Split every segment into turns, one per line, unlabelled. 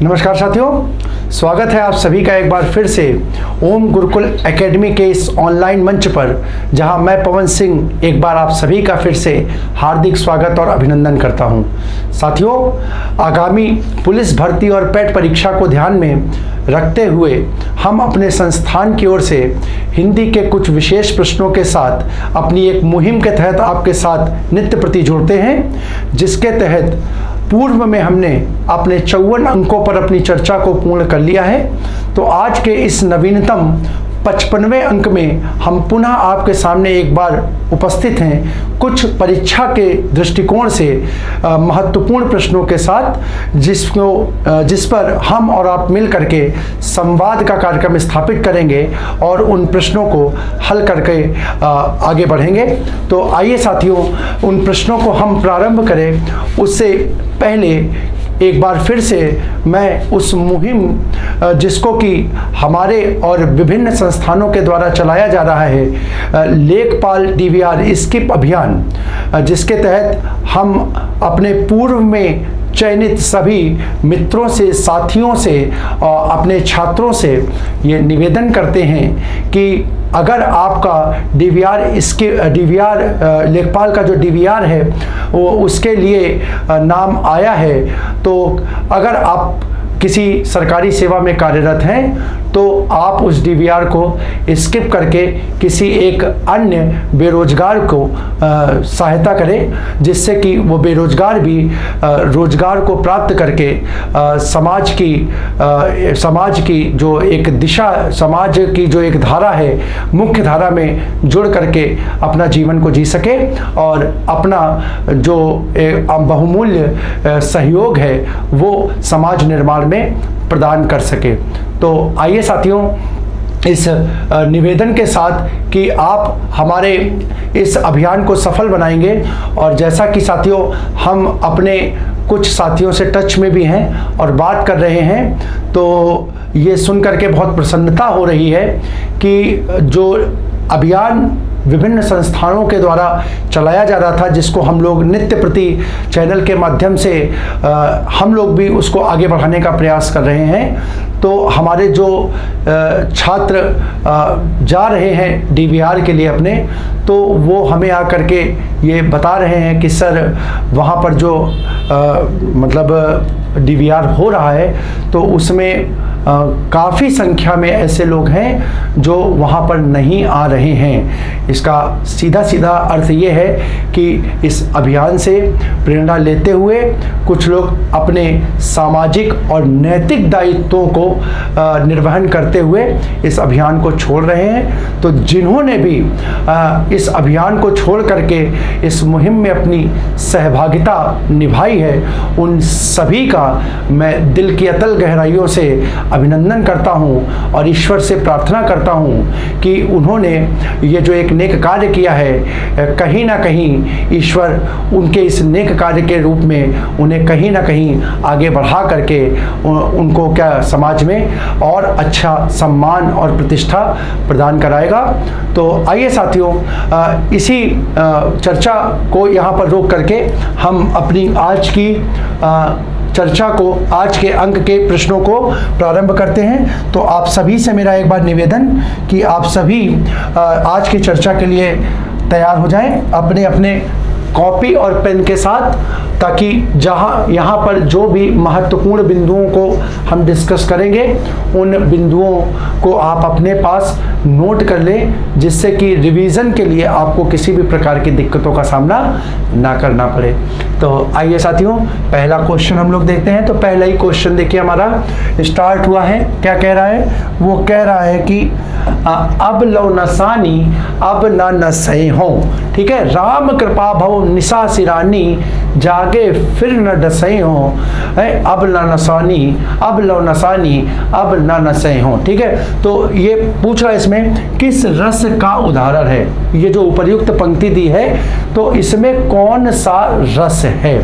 नमस्कार साथियों, स्वागत है आप सभी का एक बार फिर से ओम गुरुकुल एकेडमी के इस ऑनलाइन मंच पर, जहां मैं पवन सिंह एक बार आप सभी का फिर से हार्दिक स्वागत और अभिनंदन करता हूं। साथियों, आगामी पुलिस भर्ती और पेट परीक्षा को ध्यान में रखते हुए हम अपने संस्थान की ओर से हिंदी के कुछ विशेष प्रश्नों के साथ अपनी एक मुहिम के तहत आपके साथ नित्य प्रति जुड़ते हैं, जिसके तहत पूर्व में हमने अपने 54 अंकों पर अपनी चर्चा को पूर्ण कर लिया है। तो आज के इस नवीनतम 55वें अंक में हम पुनः आपके सामने एक बार उपस्थित हैं, कुछ परीक्षा के दृष्टिकोण से महत्वपूर्ण प्रश्नों के साथ, जिस पर हम और आप मिल करके संवाद का कार्यक्रम स्थापित करेंगे और उन प्रश्नों को हल करके आगे बढ़ेंगे। तो आइए साथियों, उन प्रश्नों को हम प्रारंभ करें। उससे पहले एक बार फिर से मैं उस मुहिम जिसको कि हमारे और विभिन्न संस्थानों के द्वारा चलाया जा रहा है, लेखपाल डीवीआर स्किप अभियान, जिसके तहत हम अपने पूर्व में चयनित सभी मित्रों से, साथियों से और अपने छात्रों से ये निवेदन करते हैं कि अगर आपका डीवीआर लेखपाल का जो डीवीआर है वो उसके लिए नाम आया है, तो अगर आप किसी सरकारी सेवा में कार्यरत हैं तो आप उस डीवीआर को स्किप करके किसी एक अन्य बेरोजगार को सहायता करें, जिससे कि वो बेरोजगार भी रोजगार को प्राप्त करके समाज की जो एक दिशा, समाज की जो एक धारा है, मुख्य धारा में जुड़ करके अपना जीवन को जी सके और अपना जो बहुमूल्य सहयोग है वो समाज निर्माण में प्रदान कर सके। तो आइए साथियों, इस निवेदन के साथ कि आप हमारे इस अभियान को सफल बनाएंगे, और जैसा कि साथियों हम अपने कुछ साथियों से टच में भी हैं और बात कर रहे हैं, तो ये सुन करके बहुत प्रसन्नता हो रही है कि जो अभियान विभिन्न संस्थानों के द्वारा चलाया जा रहा था, जिसको हम लोग नित्य प्रति चैनल के माध्यम से हम लोग भी उसको आगे बढ़ाने का प्रयास कर रहे हैं। तो हमारे जो छात्र जा रहे हैं डीवीआर के लिए अपने, तो वो हमें आकर के ये बता रहे हैं कि सर वहाँ पर जो मतलब डीवीआर हो रहा है तो उसमें काफ़ी संख्या में ऐसे लोग हैं जो वहाँ पर नहीं आ रहे हैं। इसका सीधा सीधा अर्थ ये है कि इस अभियान से प्रेरणा लेते हुए कुछ लोग अपने सामाजिक और नैतिक दायित्वों को निर्वहन करते हुए इस अभियान को छोड़ रहे हैं। तो जिन्होंने भी इस अभियान को छोड़ करके इस मुहिम में अपनी सहभागिता निभाई है, उन सभी का मैं दिल की अतल गहराइयों से अभिनंदन करता हूं और ईश्वर से प्रार्थना करता हूं कि उन्होंने ये जो एक नेक कार्य किया है, कहीं ना कहीं ईश्वर उनके इस नेक कार्य के रूप में उन्हें कहीं ना कहीं आगे बढ़ा करके उनको क्या समाज में और अच्छा सम्मान और प्रतिष्ठा प्रदान कराएगा। तो आइए साथियों, इसी चर्चा को यहाँ पर रोक करके हम अपनी आज की चर्चा को, आज के अंक के प्रश्नों को प्रारंभ करते हैं। तो आप सभी से मेरा एक बार निवेदन कि आप सभी आज की चर्चा के लिए तैयार हो जाएं अपने अपने कॉपी और पेन के साथ, ताकि यहाँ पर जो भी महत्वपूर्ण बिंदुओं को हम डिस्कस करेंगे उन बिंदुओं को आप अपने पास नोट कर लें, जिससे कि रिवीजन के लिए आपको किसी भी प्रकार की दिक्कतों का सामना ना करना पड़े। तो आइए साथियों, पहला क्वेश्चन हम लोग देखते हैं। तो पहला ही क्वेश्चन देखिए हमारा स्टार्ट हुआ है। क्या कह रहा है? वो कह रहा है कि अब लो नसानी अब न नसै हो। ठीक है, राम कृपा भव निशा सिरानी जागे फिर न डसै हो। अब न नसानी अब लो नसानी अब न नसै हो। ठीक है, तो ये पूछ रहा है इसमें किस रस का उदाहरण है। ये जो उपर्युक्त पंक्ति दी है तो इसमें कौन सा रस है।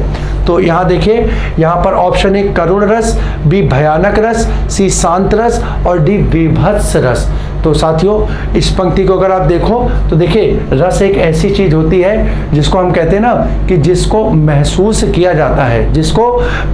तो यहाँ देखिए, यहाँ पर ऑप्शन ए करुण रस, बी भयानक रस, सी शांत रस और डी विभत्स रस। तो साथियों इस पंक्ति को अगर आप देखो तो देखिए, रस एक ऐसी चीज होती है जिसको हम कहते हैं ना कि जिसको महसूस किया जाता है, जिसको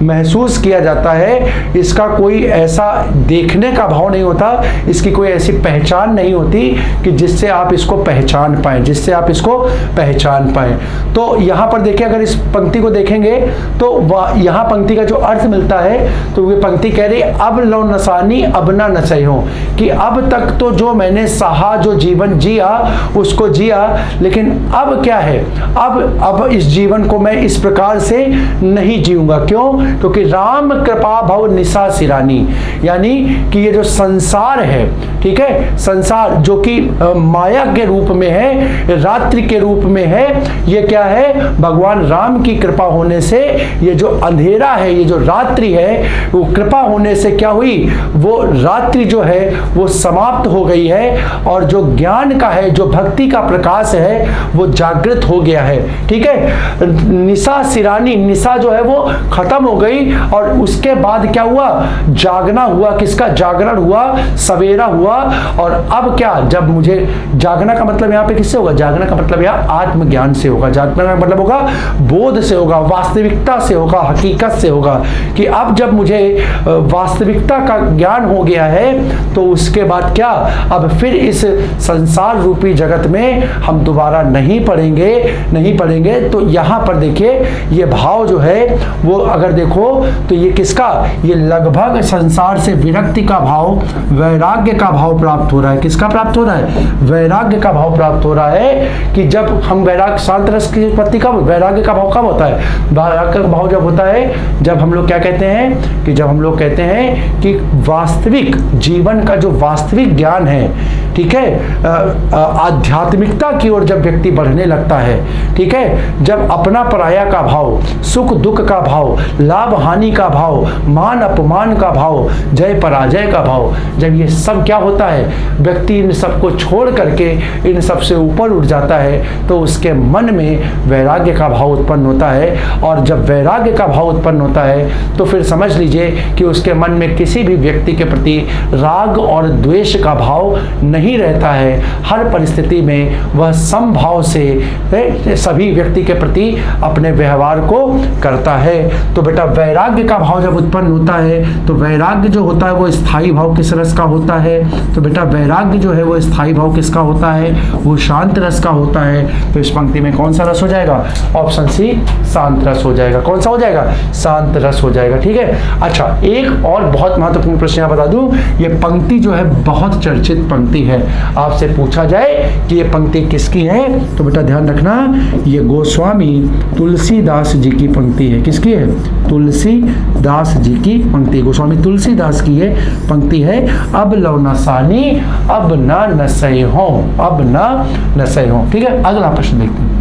महसूस किया जाता है, इसका कोई ऐसा देखने का भाव नहीं होता, इसकी कोई ऐसी पहचान नहीं होती कि जिससे आप इसको पहचान पाएं, जिससे आप इसको पहचान पाएं। तो यहाँ पर देखिए, अगर इस पंक्ति को देखेंगे तो यहाँ पंक्ति का जो अर्थ मिलता है तो ये पंक्ति कह रही है अब लो नसानी अब ना नसई हो, कि अब तक तो जो मैंने सहा, जो जीवन जिया उसको जिया, लेकिन अब क्या है, अब इस जीवन को मैं इस प्रकार से नहीं जीऊंगा। क्यों? क्योंकि राम कृपा भव निशा सिरानी, यानी कि ये जो संसार है, ठीक है, संसार जो कि माया के रूप में है, रात्रि के रूप में है, ये क्या है, भगवान राम की कृपा होने से ये जो अंधेरा है, ये जो रात्रि है, वो कृपा होने से क्या हुई, वो रात्रि जो है वो समाप्त हो गई है, और जो ज्ञान का है, जो भक्ति का प्रकाश है, वो जागृत हो गया है। ठीक है, निशा सिरानी, निशा जो है वो खत्म हो गई, और उसके बाद क्या हुआ, जागना हुआ। किसका जागरण हुआ? सवेरा हुआ। और अब क्या, जब मुझे जागना का मतलब यहाँ पे किससे होगा? जागना का मतलब यहाँ आत्मज्ञान से होगा, जागना का मतलब होगा बोध से होगा, वास्तविकता से होगा, हकीकत से होगा, कि अब जब मुझे वास्तविकता का ज्ञान हो गया है तो उसके बाद क्या, अब फिर इस संसार रूपी जगत में हम दोबारा नहीं पड़ेंगे। तो यहाँ पर देखिए, ये भाव जो है वो अगर देखो तो ये किसका, ये लगभग संसार से विरक्ति का भाव, वैराग्य का भाव प्राप्त हो रहा है। किसका प्राप्त हो रहा है? वैराग्य का भाव प्राप्त हो रहा है। कि जब हम वैराग्य, शांत रस की उत्पत्ति कब, वैराग्य का भाव कब होता है? वैराग्य का भाव जब होता है जब हम लोग क्या कहते हैं, कि जब हम लोग कहते हैं कि वास्तविक जीवन का जो वास्तविक ज्ञान है, ठीक है, आध्यात्मिकता की ओर जब व्यक्ति बढ़ने लगता है, ठीक है, जब अपना पराया का भाव, सुख दुख का भाव, लाभ हानि का भाव, मान अपमान का भाव, जय पराजय का भाव, जब ये सब क्या होता है, व्यक्ति इन सबको छोड़ करके इन सब से ऊपर उठ जाता है, तो उसके मन में वैराग्य का भाव उत्पन्न होता है। और जब वैराग्य का भाव उत्पन्न होता है तो फिर समझ लीजिए कि उसके मन में किसी भी व्यक्ति के प्रति राग और द्वेष का भाव नहीं रहता है। हर परिस्थिति में वह समभाव से सभी व्यक्ति के प्रति अपने व्यवहार को करता है। तो बेटा वैराग्य का भाव जब उत्पन्न होता है तो वैराग्य जो होता है वो स्थायी भाव किस रस का होता है? तो बेटा वैराग्य जो है वो स्थायी भाव किसका होता है? वो शांत रस का होता है। तो इस पंक्ति में कौन सा रस हो जाएगा? ऑप्शन सी, शांत रस हो जाएगा। कौन सा हो जाएगा? शांत रस हो जाएगा। ठीक है। अच्छा, एक और बहुत महत्वपूर्ण प्रश्न यहाँ बता दूं, ये पंक्ति जो है बहुत चर्चित पंक्ति है। आपसे पूछा जाए कि ये पंक्ति किसकी है तो बेटा ध्यान रखना, ये गोस्वामी तुलसीदास जी की पंक्ति है। किसकी है? तुलसीदास जी की पंक्ति, गोस्वामी तुलसीदास की ये पंक्ति है। अब लो नसानी अब ना नसै हो, अब ना नसै हो। ठीक है, अगला प्रश्न देखते हैं।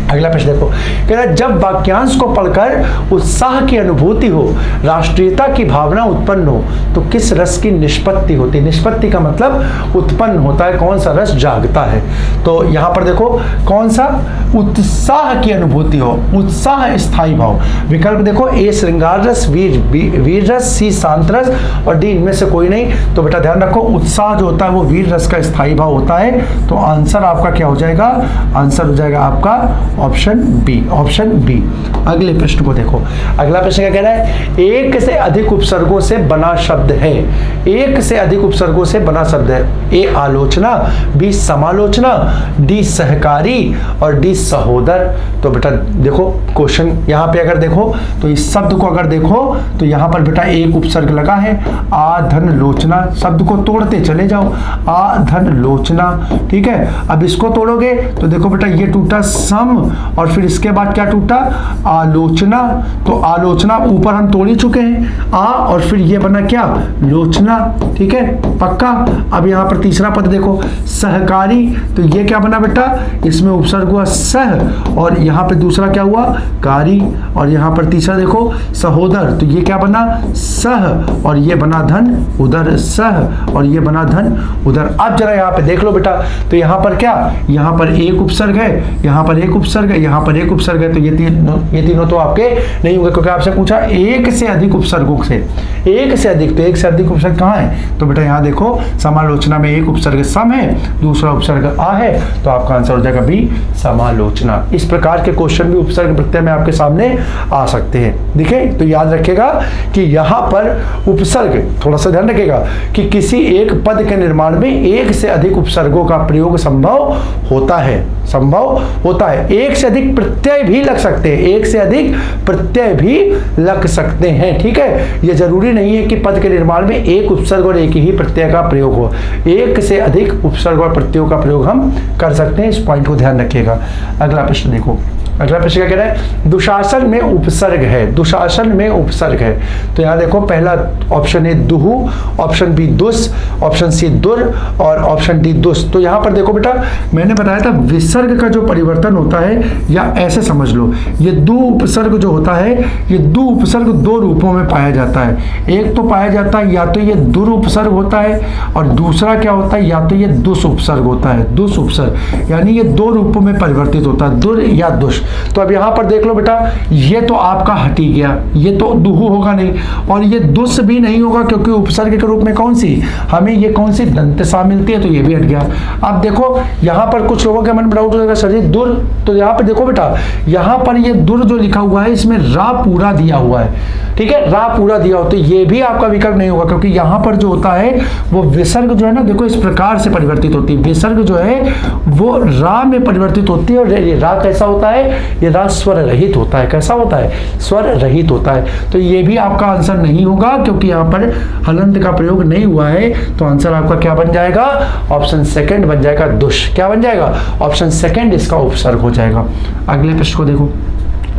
अगला प्रश्न देखो, कह रहा है जब वाक्यांश को पढ़कर उत्साह की अनुभूति हो, राष्ट्रीयता की भावना उत्पन्न हो, तो किस रस की निष्पत्ति होती है? निष्पत्ति का मतलब उत्पन्न होता है, कौन सा रस जागता है। तो यहाँ पर देखो कौन सा, उत्साह की अनुभूति हो, उत्साह स्थायी भाव। विकल्प देखो, ए श्रृंगार रस, वीर रस, सी शांत रस और डी इनमें से कोई नहीं। तो बेटा ध्यान रखो, उत्साह जो होता है वो वीर रस का स्थायी भाव होता है। तो आंसर आपका क्या हो जाएगा? आंसर हो जाएगा आपका ऑप्शन बी, ऑप्शन बी। अगले प्रश्न को देखो, अगला प्रश्न क्या कह रहा है? एक से अधिक उपसर्गों से बना शब्द है, एक से अधिक उपसर्गों से बना शब्द है। ए आलोचना, बी समालोचना, डी सहकारी और डी सहोदर। तो बेटा देखो क्वेश्चन यहाँ पे अगर देखो तो इस शब्द को अगर देखो तो यहाँ पर बेटा एक उपसर्ग लगा है, आधन लोचना। शब्द को तोड़ते चले जाओ, आधन लोचना। ठीक है, अब इसको तोड़ोगे तो देखो बेटा ये टूटा सम और फिर इसके बाद क्या टूटा? आलोचना। तो आलोचना ऊपर हम तोड़ ही चुके हैं, आ और फिर ये बना क्या? लोचना। ठीक है, पक्का। अब यहाँ पर तीसरा पद देखो, सहकारी। तो ये क्या बना बेटा? इसमें उपसर्ग हुआ सह और यहाँ पे दूसरा क्या हुआ? कारी। और यहाँ पर तीसरा देखो सहोदर। तो ये क्या बना? सह और ये बना धन उधर, सह और ये बना धन उधर। अब जरा यहाँ पे देख लो बेटा, तो यहाँ पर क्या? यहाँ पर एक उपसर्ग है, यहाँ पर एक उपसर्ग उपसर्ग है, यहाँ पर एक उपसर्ग है, तो ये तीनों तो आपके नहीं होंगे, क्योंकि आपसे पूछा एक से अधिक उपसर्गों से, एक से अधिक, तो एक से अधिक उपसर्ग कहाँ है, तो बेटा यहाँ देखो समालोचना में एक उपसर्ग सम है, दूसरा उपसर्ग आ है, तो आपका आंसर हो जाएगा बी समालोचना। इस प्रकार के क्वेश्चन भी उपसर्ग प्रत्यय में आपके सामने आ सकते हैं। देखिए, तो याद रखिएगा कि यहाँ पर उपसर्ग, थोड़ा सा ध्यान रखिएगा कि किसी एक पद के निर्माण में एक से अधिक उपसर्गों का प्रयोग संभव होता है, संभव होता है। एक से अधिक प्रत्यय भी लग सकते हैं, एक से अधिक प्रत्यय भी लग सकते हैं, ठीक है। यह जरूरी नहीं है कि पद के निर्माण में एक उपसर्ग और एक ही प्रत्यय का प्रयोग हो, एक से अधिक उपसर्ग और प्रत्ययों का प्रयोग हम कर सकते हैं। इस पॉइंट को ध्यान रखिएगा। अगला प्रश्न देखो, अगला प्रश्न क्या कह रहा है, दुशासन में उपसर्ग है, दुशासन में उपसर्ग है, तो यहाँ देखो पहला ऑप्शन है दुहु, ऑप्शन बी दुस, ऑप्शन सी दुर और ऑप्शन डी दुस। तो यहाँ पर देखो बेटा, मैंने बताया था विसर्ग का जो परिवर्तन होता है, या ऐसे समझ लो, ये दु उपसर्ग जो होता है, ये दु उपसर्ग दो रूपों में पाया जाता है। एक तो पाया जाता है या तो ये दुर उपसर्ग होता है, और दूसरा क्या होता है, या तो ये दुस उपसर्ग होता है, दुस उपसर्ग, यानी ये दो रूपों में परिवर्तित होता है, दुर या दुष। तो अब यहां पर देख लो बेटा, ये तो आपका हट ही गया, ये तो दुहु होगा नहीं, और ये दुस भी नहीं होगा, क्योंकि उपसर्ग के रूप में कौन सी हमें ये कौन सी दंत सा मिलती है, तो ये भी हट गया। अब देखो यहां पर कुछ लोगों के मन में डाउट हो जाएगा, सर जी दुर, तो यहां पर देखो बेटा, यहां पर ये दुर जो लिखा हुआ है, इसमें रा पूरा दिया हुआ है, ठीक है, रा पूरा दिया हो, तो ये भी आपका विकल्प नहीं होगा, क्योंकि यहां पर जो होता है वो विसर्ग जो है ना, देखो इस प्रकार से परिवर्तित होती है, विसर्ग जो है वो रा में परिवर्तित होती है, और रा कैसा होता है, ये रा स्वर रहित होता है। कैसा होता है, स्वर रहित होता है। तो ये भी आपका आंसर नहीं होगा, क्योंकि यहाँ पर हलंत का प्रयोग नहीं हुआ है, तो आंसर आपका क्या बन जाएगा, ऑप्शन सेकंड बन जाएगा दुष। क्या बन जाएगा, ऑप्शन सेकंड इसका उपसर्ग हो जाएगा। अगले प्रश्न को देखो,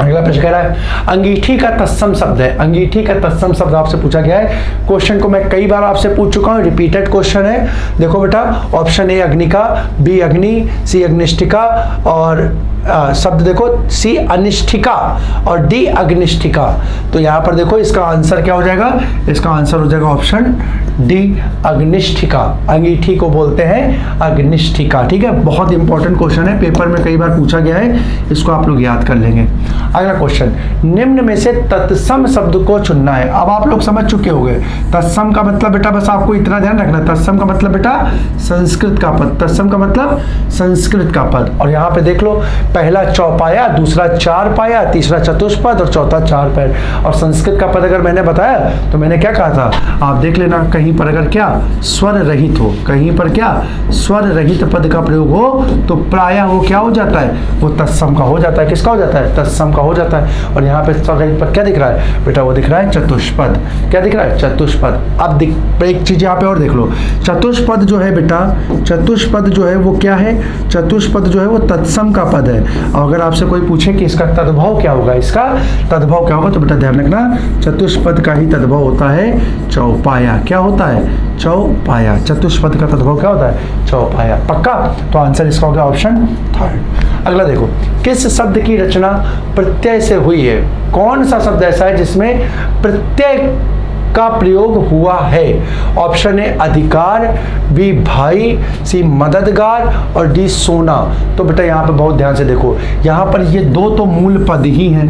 अगला प्रश्न कह रहा है अंगीठी का तत्सम शब्द है, अंगीठी का तत्सम शब्द आपसे पूछा गया है। क्वेश्चन को मैं कई बार आपसे पूछ चुका हूं, रिपीटेड क्वेश्चन है। देखो बेटा, ऑप्शन ए अग्निका, बी अग्नि, सी अग्निष्ठिका, और शब्द देखो सी अनिष्ठिका और डी अग्निष्ठिका। तो यहां पर देखो इसका आंसर क्या हो जाएगा, इसका आंसर हो जाएगा ऑप्शन डी अग्निष्ठिका। अंगीठी को बोलते हैं अग्निष्ठिका, ठीक है। बहुत इंपॉर्टेंट क्वेश्चन है, पेपर में कई बार पूछा गया है, इसको आप लोग याद कर लेंगे। अगला क्वेश्चन, निम्न में से तत्सम शब्द को चुनना है। अब आप लोग समझ चुके होंगे तत्सम का मतलब बेटा, बस आपको इतना ध्यान रखना, तत्सम का मतलब बेटा संस्कृत का पद, तत्सम का मतलब संस्कृत का पद। और यहाँ पे देख लो, पहला चौपाया, दूसरा चार पाया, तीसरा चतुष्पद और चौथा चार पैर। और संस्कृत का पद अगर मैंने बताया तो मैंने क्या कहा था, आप देख लेना, कहीं पर अगर क्या स्वर रहित हो, कहीं पर क्या स्वर रहित पद का प्रयोग हो, तो प्रायः वो क्या हो जाता है, वो तत्सम का हो जाता है। किसका हो जाता है, तत्सम का हो जाता है। और यहाँ पे स्वर रहित पद क्या दिख रहा है बेटा, वो दिख रहा है चतुष्पद। क्या दिख रहा है, चतुष्पद। अब एक चीज यहाँ पे और देख लो, चतुष्पद जो है बेटा, चतुष्पद जो है वो क्या है, चतुष्पद जो है वो तत्सम का पद है। और अगर आपसे कोई पूछे कि इसका तद्भव क्या होगा, इसका तद्भव क्या होगा, तो बेटा ध्यान रखना, चतुष्पद का ही तद्भव होता है चौपाया। क्या होता है, चौपाया। चतुष्पद का तद्भव क्या होता है, चौपाया। पक्का, तो आंसर इसका होगा ऑप्शन थर्ड। अगला देखो, किस शब्द की रचना प्रत्यय से हुई है। कौन सा शब्द ऐसा है जिसमें प्रत्यय का प्रयोग हुआ है। ऑप्शन ए अधिकार, बी भाई, सी मददगार और डी सोना। तो बेटा यहाँ पे बहुत ध्यान से देखो, यहाँ पर ये दो तो मूल पद ही हैं,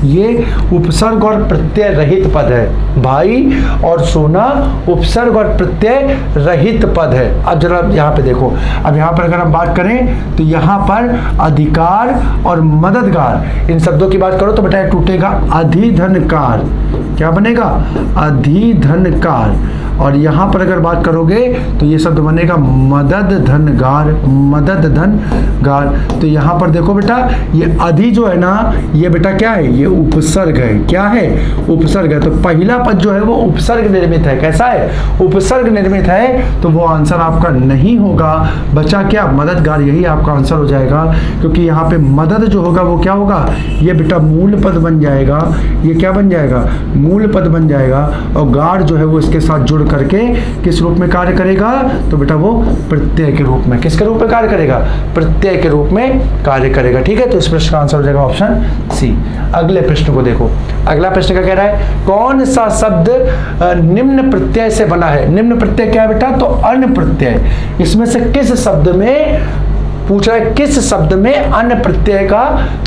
ये उपसर्ग और प्रत्यय रहित पद है। भाई और सोना उपसर्ग और प्रत्यय रहित पद है। अब जरा यहाँ पे देखो, अब यहाँ पर अगर हम बात करें तो यहाँ पर अधिकार और मददगार, इन शब्दों की बात करो तो बेटा टूटेगा अधिधनकार। क्या बनेगा, अधिधनकार। और यहाँ पर अगर बात करोगे तो ये शब्द बनेगा मदद धनगार, मदद धनगार। तो यहाँ पर देखो बेटा, ये अधि जो है ना, ये बेटा क्या है, ये उपसर्ग है। क्या है, उपसर्ग है। तो पहला पद जो है वो उपसर्ग निर्मित है। कैसा है, उपसर्ग निर्मित है। तो वो आंसर आपका नहीं होगा। बचा क्या, मददगार, यही आपका आंसर हो जाएगा। क्योंकि यहाँ पे मदद जो होगा वो क्या होगा, ये बेटा मूल पद बन जाएगा। ये क्या बन जाएगा, मूल पद बन जाएगा। और गार जो है वो इसके साथ जुड़ करके किस रूप में कार्य करेगा, तो बेटा वो प्रत्यय के रूप में। किसके रूप में कार्य करेगा, प्रत्यय के रूप में कार्य करेगा। ठीक है, तो इस प्रश्न का आंसर हो जाएगा ऑप्शन सी। अगले प्रश्न को देखो, अगला प्रश्न क्या कह रहा है, कौन सा शब्द निम्न प्रत्यय से बना है। निम्न प्रत्यय क्या है बेटा, तो अन प्रत्यय। इसमें से किस शब्द में पूछ रहा है किस शब्द में अन प्रत्यय का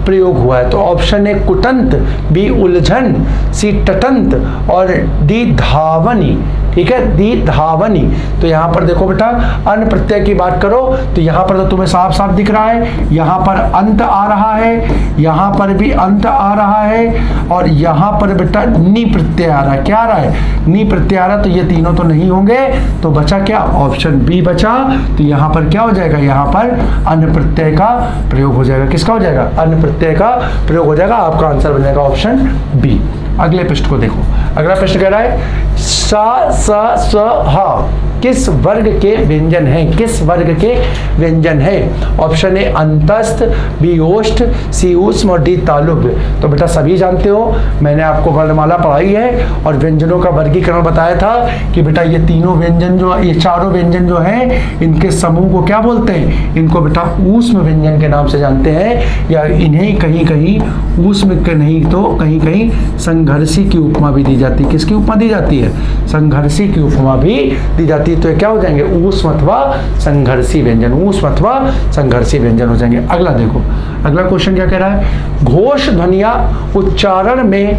प्रयोग हुआ है। तो ऑप्शन ए कुटंत, बी उलझन, सी टटंत और डी धावनी। ठीक है, दी धावनी। तो यहाँ पर देखो बेटा अन प्रत्यय की बात करो तो यहाँ पर तो तुम्हें साफ साफ दिख रहा है, यहाँ पर अंत आ रहा है, यहाँ पर भी अंत आ रहा है और यहाँ पर बेटा नी प्रत्यय आ रहा है। क्या आ रहा है? नी प्रत्यय आ रहा है। तो ये तीनों तो नहीं होंगे, तो बचा क्या? ऑप्शन बी बचा। तो यहाँ पर क्या हो जाएगा? यहाँ पर अन प्रत्यय का प्रयोग हो जाएगा। किसका हो जाएगा? अन प्रत्यय का प्रयोग हो जाएगा। आपका आंसर बन जाएगा ऑप्शन बी। अगले प्रश्न को देखो। अगला प्रश्न कह रहा है सा स स ह किस वर्ग के व्यंजन हैं? किस वर्ग के व्यंजन है? ऑप्शन ए अंतस्थ, बी ओष्ठ, सी ऊष्म और डी तालुब्य। तो बेटा सभी जानते हो, मैंने आपको वर्णमाला पढ़ाई है और व्यंजनों का वर्गीकरण बताया था कि बेटा ये तीनों व्यंजन जो, ये चारों व्यंजन जो हैं, इनके समूह को क्या बोलते हैं? इनको बेटा ऊष्म व्यंजन के नाम से जानते हैं, या इन्हें कहीं कहीं ऊष्म के नहीं तो कहीं कहीं संघर्षी की उपमा भी दी जाती है। किसकी उपमा दी जाती है? संघर्षी की उपमा भी दी जाती है। तो ये क्या हो जाएंगे? ऊष्म अथवा संघर्षी व्यंजन, ऊष्म अथवा संघर्षी व्यंजन हो जाएंगे। अगला देखो, अगला क्वेश्चन क्या कह रहा है? घोष ध्वनियां उच्चारण में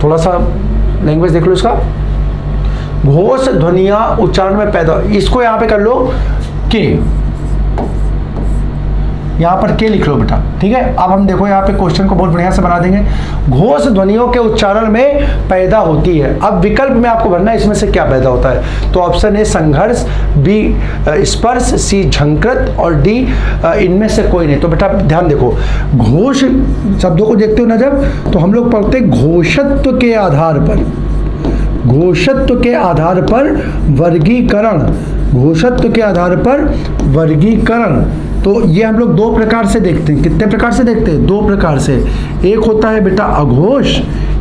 थोड़ा सा लैंग्वेज देख लो इसका। घोष ध्वनियां उच्चारण में पैदा, इसको यहां पे कर लो के, यहाँ पर के लिख लो बेटा। ठीक है, अब हम देखो यहाँ पे क्वेश्चन को बहुत बढ़िया से बना देंगे। घोष ध्वनियों के उच्चारण में पैदा होती है। अब विकल्प में आपको भरना है इसमें से क्या पैदा होता है। तो ऑप्शन ए संघर्ष, बी स्पर्श, सी झंकृत और डी इनमें से कोई नहीं। तो बेटा ध्यान देखो, घोष शब्दों को देखते हो ना जब, तो हम लोग पढ़ते घोषत्व के आधार पर, घोषत्व के आधार पर वर्गीकरण, घोषत्व के आधार पर वर्गीकरण। तो ये हम लोग दो प्रकार से देखते हैं। कितने प्रकार से देखते हैं? दो प्रकार से। एक होता है बेटा अघोष,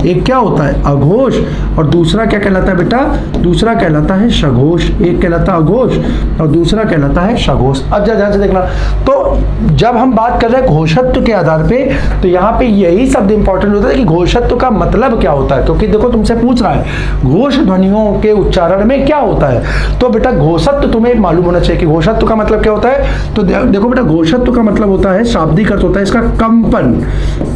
एक क्या होता है? अघोष, और दूसरा क्या कहलाता है बेटा? दूसरा कहलाता है सघोष। एक कहलाता है अघोष और दूसरा कहलाता है सघोष। अब ध्यान से देखना, तो जब हम बात कर रहे हैं घोषत्व के आधार पे, तो यहाँ पे यही शब्द इंपॉर्टेंट होता है कि घोषत्व का मतलब क्या होता है। क्योंकि देखो तुमसे पूछ रहा है घोष ध्वनियों के उच्चारण में क्या होता है, तो बेटा घोषत्व तुम्हें मालूम होना चाहिए कि घोषत्व का मतलब क्या होता है। तो देखो बेटा घोषत्व का मतलब होता है, शाब्दिक अर्थ होता है इसका कंपन।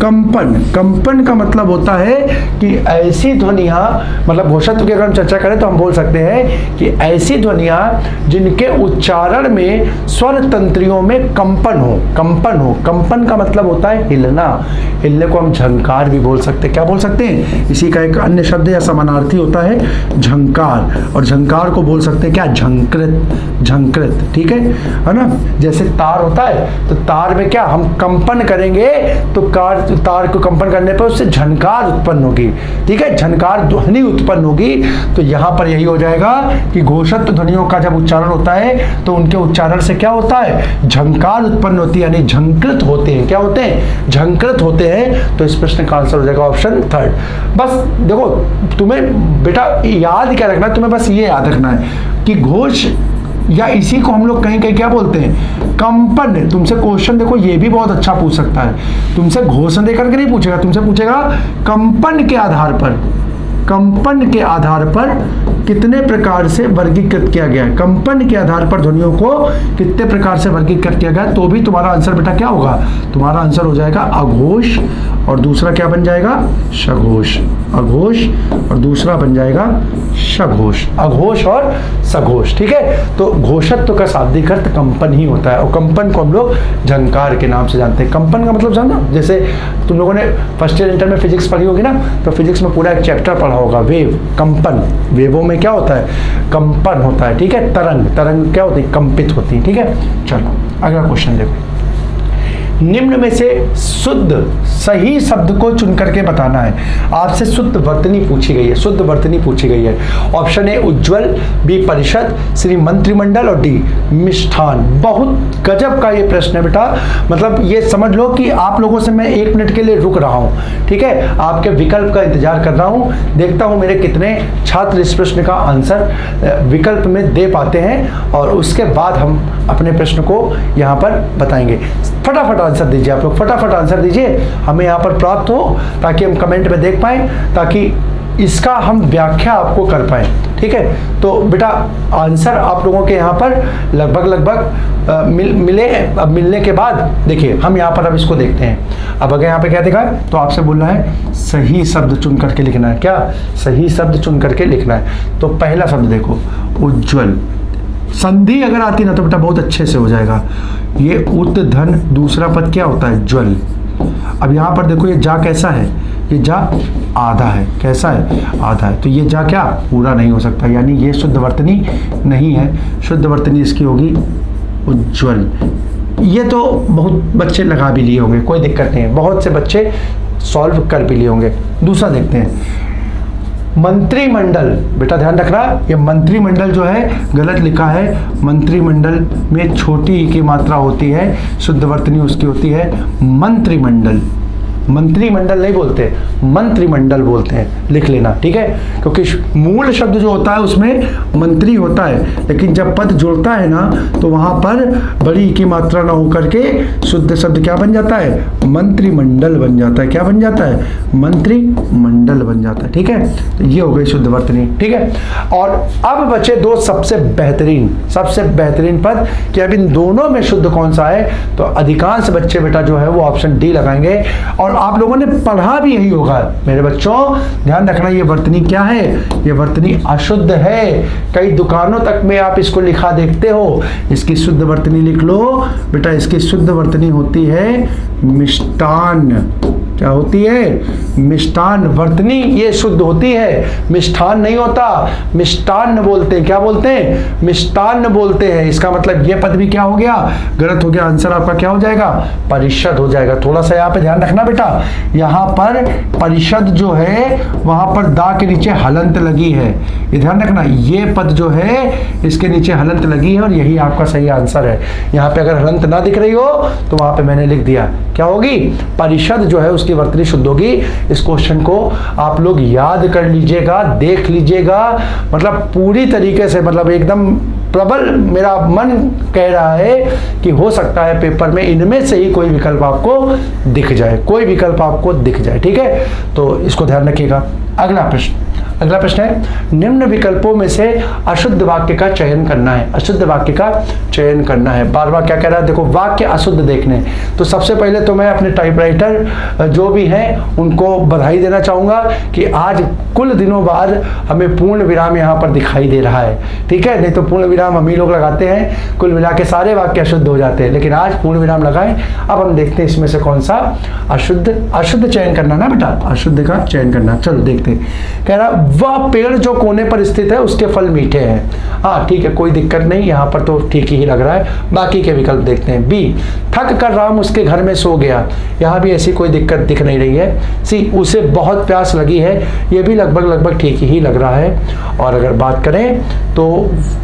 कंपन, कंपन का मतलब होता है कि ऐसी ध्वनियां, मतलब घोषत्व की अगर हम चर्चा करें तो हम बोल सकते हैं कि ऐसी ध्वनियां जिनके उच्चारण में स्वर तंत्रियों में कंपन हो। कंपन हो, कंपन का मतलब होता है हिलना। हिलने को हम झंकार भी बोल सकते हैं। क्या बोल सकते हैं? इसी का एक अन्य शब्द या समानार्थी होता है झंकार, और झंकार को बोल सकते हैं क्या? झंकृत। झंकृत, ठीक है ना। जैसे तार होता है, तो तार में क्या हम कंपन करेंगे तो तार को कंपन करने पर उससे झनकार उत्पन्न होगी। ठीक है, झनकार ध्वनि उत्पन्न होगी। तो यहाँ पर यही हो जाएगा कि घोषत्व ध्वनियों का जब उच्चारण होता है तो उनके उच्चारण से क्या होता है? झंकार उत्पन्न होती है, यानी झंकृत होते हैं। क्या होते हैं? झंकृत होते हैं। तो इस प्रश्न का आंसर हो जाएगा ऑप्शन थर्ड। बस देखो, तुम्हें बेटा याद क्या रखना है, तुम्हें बस ये याद रखना है कि घोष, या इसी को हम लोग कहीं कहीं क्या बोलते हैं? कंपन। तुमसे क्वेश्चन देखो ये भी बहुत अच्छा पूछ सकता है। तुमसे घोषण देकर के नहीं पूछेगा, तुमसे पूछेगा कंपन के आधार पर, कंपन के आधार पर कितने प्रकार से वर्गीकृत किया गया है। कंपन के आधार पर ध्वनियों को कितने प्रकार से वर्गीकृत किया गया, तो भी तुम्हारा आंसर बेटा क्या होगा? तुम्हारा आंसर हो जाएगा अघोष, और दूसरा क्या बन जाएगा? सघोष। अघोष और दूसरा बन जाएगा सघोष। अघोष और सघोष, ठीक है। तो घोषत्व का शाब्दिक अर्थ कंपन ही होता है, और कंपन को हम लोग झंकार के नाम से जानते हैं। कंपन का मतलब जाना, जैसे तुम लोगों ने फर्स्ट ईयर इंटर में फिजिक्स पढ़ी होगी ना, तो फिजिक्स में पूरा एक चैप्टर पढ़ा होगा वेव, कंपन। वेवों में क्या होता है? कंपन होता है, ठीक है। तरंग, तरंग क्या होती है? कंपित होती है, ठीक है। चलो अगला क्वेश्चन देखो। निम्न में से शुद्ध सही शब्द को चुन करके बताना है। आपसे शुद्ध वर्तनी पूछी गई है, शुद्ध वर्तनी पूछी गई है। ऑप्शन ए उज्ज्वल, बी परिषद, सी मंत्रिमंडल और डी मिष्ठान। बहुत गजब का ये प्रश्न है बेटा, मतलब ये समझ लो कि आप लोगों से मैं 1 मिनट के लिए रुक रहा हूँ, ठीक है। आपके विकल्प का इंतजार कर रहा हूँ, देखता हूँ मेरे कितने छात्र इस प्रश्न का आंसर विकल्प में दे पाते हैं, और उसके बाद हम अपने प्रश्न को यहाँ पर बताएंगे। फटाफट आंसर दीजिए आप लोग, फटाफट आंसर दीजिए, हमें यहाँ पर प्राप्त हो, ताकि हम कमेंट में देख पाएं, ताकि इसका हम व्याख्या आपको कर पाए। ठीक है, तो बेटा आंसर आप लोगों के यहाँ पर लगभग मिले। अब मिलने के बाद देखिए हम यहाँ पर अब इसको देखते हैं। अब अगर यहाँ पे क्या देखा है तो आपसे बोल रहा है सही शब्द चुन करके लिखना है। क्या सही शब्द चुन करके लिखना है। तो पहला शब्द देखो उज्ज्वल, संधि अगर आती ना तो बेटा बहुत अच्छे से हो जाएगा। ये उत धन, दूसरा पद क्या होता है ज्वल। अब यहाँ पर देखो ये जा कैसा है, ये जा आधा है। कैसा है, आधा है। तो ये जा क्या पूरा नहीं हो सकता, यानी ये शुद्ध वर्तनी नहीं है। शुद्ध वर्तनी इसकी होगी उज्ज्वल। ये तो बहुत बच्चे लगा भी लिए होंगे, कोई दिक्कत नहीं है, बहुत से बच्चे सॉल्व कर भी लिए होंगे। दूसरा देखते हैं मंत्रिमंडल। बेटा ध्यान रखना, ये मंत्रिमंडल जो है गलत लिखा है। मंत्रिमंडल में छोटी ई की मात्रा होती है, शुद्ध वर्तनी उसकी होती है मंत्रिमंडल। मंत्रिमंडल नहीं बोलते, मंत्रिमंडल बोलते हैं, लिख लेना। ठीक है, क्योंकि मूल शब्द जो होता है उसमें मंत्री होता है, लेकिन जब पद जुड़ता है ना तो वहां पर बड़ी की मात्रा ना होकर के शुद्ध शब्द क्या बन जाता है, मंत्रिमंडल बन जाता है। क्या बन जाता है, मंत्रिमंडल बन जाता है। ठीक है, तो ये हो गई शुद्ध वर्तनी। ठीक है, और अब बचे दो सबसे बेहतरीन पद कि अब इन दोनों में शुद्ध कौन सा है। तो अधिकांश बच्चे बेटा जो है वो ऑप्शन डी लगाएंगे, और आप लोगों ने पढ़ा भी यही होगा। मेरे बच्चों ध्यान रखना, ये वर्तनी क्या है, ये वर्तनी अशुद्ध है। कई दुकानों तक में आप इसको लिखा देखते हो। इसकी शुद्ध वर्तनी लिख लो बेटा, इसकी शुद्ध वर्तनी होती है मिष्टान। क्या होती है, मिष्टान। वर्तनी ये शुद्ध होती है, मिष्ठान नहीं होता, मिष्टान्न बोलते हैं। क्या बोलते हैं, मिष्टान्न बोलते हैं। इसका मतलब ये पद भी क्या हो गया, गलत हो गया। आंसर आपका क्या हो जाएगा, परिषद हो जाएगा। थोड़ा सा यहाँ पे ध्यान रखना बेटा, यहाँ पर परिषद जो है वहां पर दा के नीचे हलंत लगी है, ये ध्यान रखना। ये पद जो है इसके नीचे हलंत लगी है और यही आपका सही आंसर है। यहाँ पे अगर हलंत ना दिख रही हो तो वहां पे मैंने लिख दिया, क्या होगी, परिषद जो है उसकी वर्तनी शुद्ध होगी। इस क्वेश्चन को आप लोग याद कर लीजिएगा, देख लीजिएगा, मतलब पूरी तरीके से, मतलब एकदम प्रबल मेरा मन कह रहा है कि हो सकता है पेपर में इनमें से ही कोई विकल्प आपको दिख जाए, कोई विकल्प आपको दिख जाए। ठीक है, तो इसको ध्यान रखिएगा। अगला प्रश्न है निम्न विकल्पों में से अशुद्ध वाक्य का चयन करना है। अशुद्ध वाक्य का चयन करना है। बार बार क्या कह रहा है, देखो वाक्य अशुद्ध देखने। तो सबसे पहले तो मैं अपने टाइपराइटर जो भी हैं उनको बधाई देना चाहूँगा कि आज कुल दिनों बाद हमें पूर्ण विराम यहाँ पर दिखाई दे रहा है। ठीक है, नहीं तो पूर्ण विराम हम ही लोग लगाते हैं, कुल मिला के सारे वाक्य अशुद्ध हो जाते हैं, लेकिन आज पूर्ण विराम लगाएं। अब हम देखते हैं इसमें से कौन सा अशुद्ध चयन करना ना बेटा, अशुद्ध का चयन करना। चलो देखते हैं। कह रहा वह पेड़ जो कोने पर स्थित है उसके फल मीठे हैं। हाँ ठीक है, कोई दिक्कत नहीं, यहाँ पर तो ठीक ही लग रहा है। बाकी के विकल्प देखते हैं। बी, थक कर राम उसके घर में सो गया। यहाँ भी ऐसी कोई दिक्कत दिख नहीं रही है। सी, उसे बहुत प्यास लगी है। ये भी लगभग ठीक ही लग रहा है। और अगर बात करें तो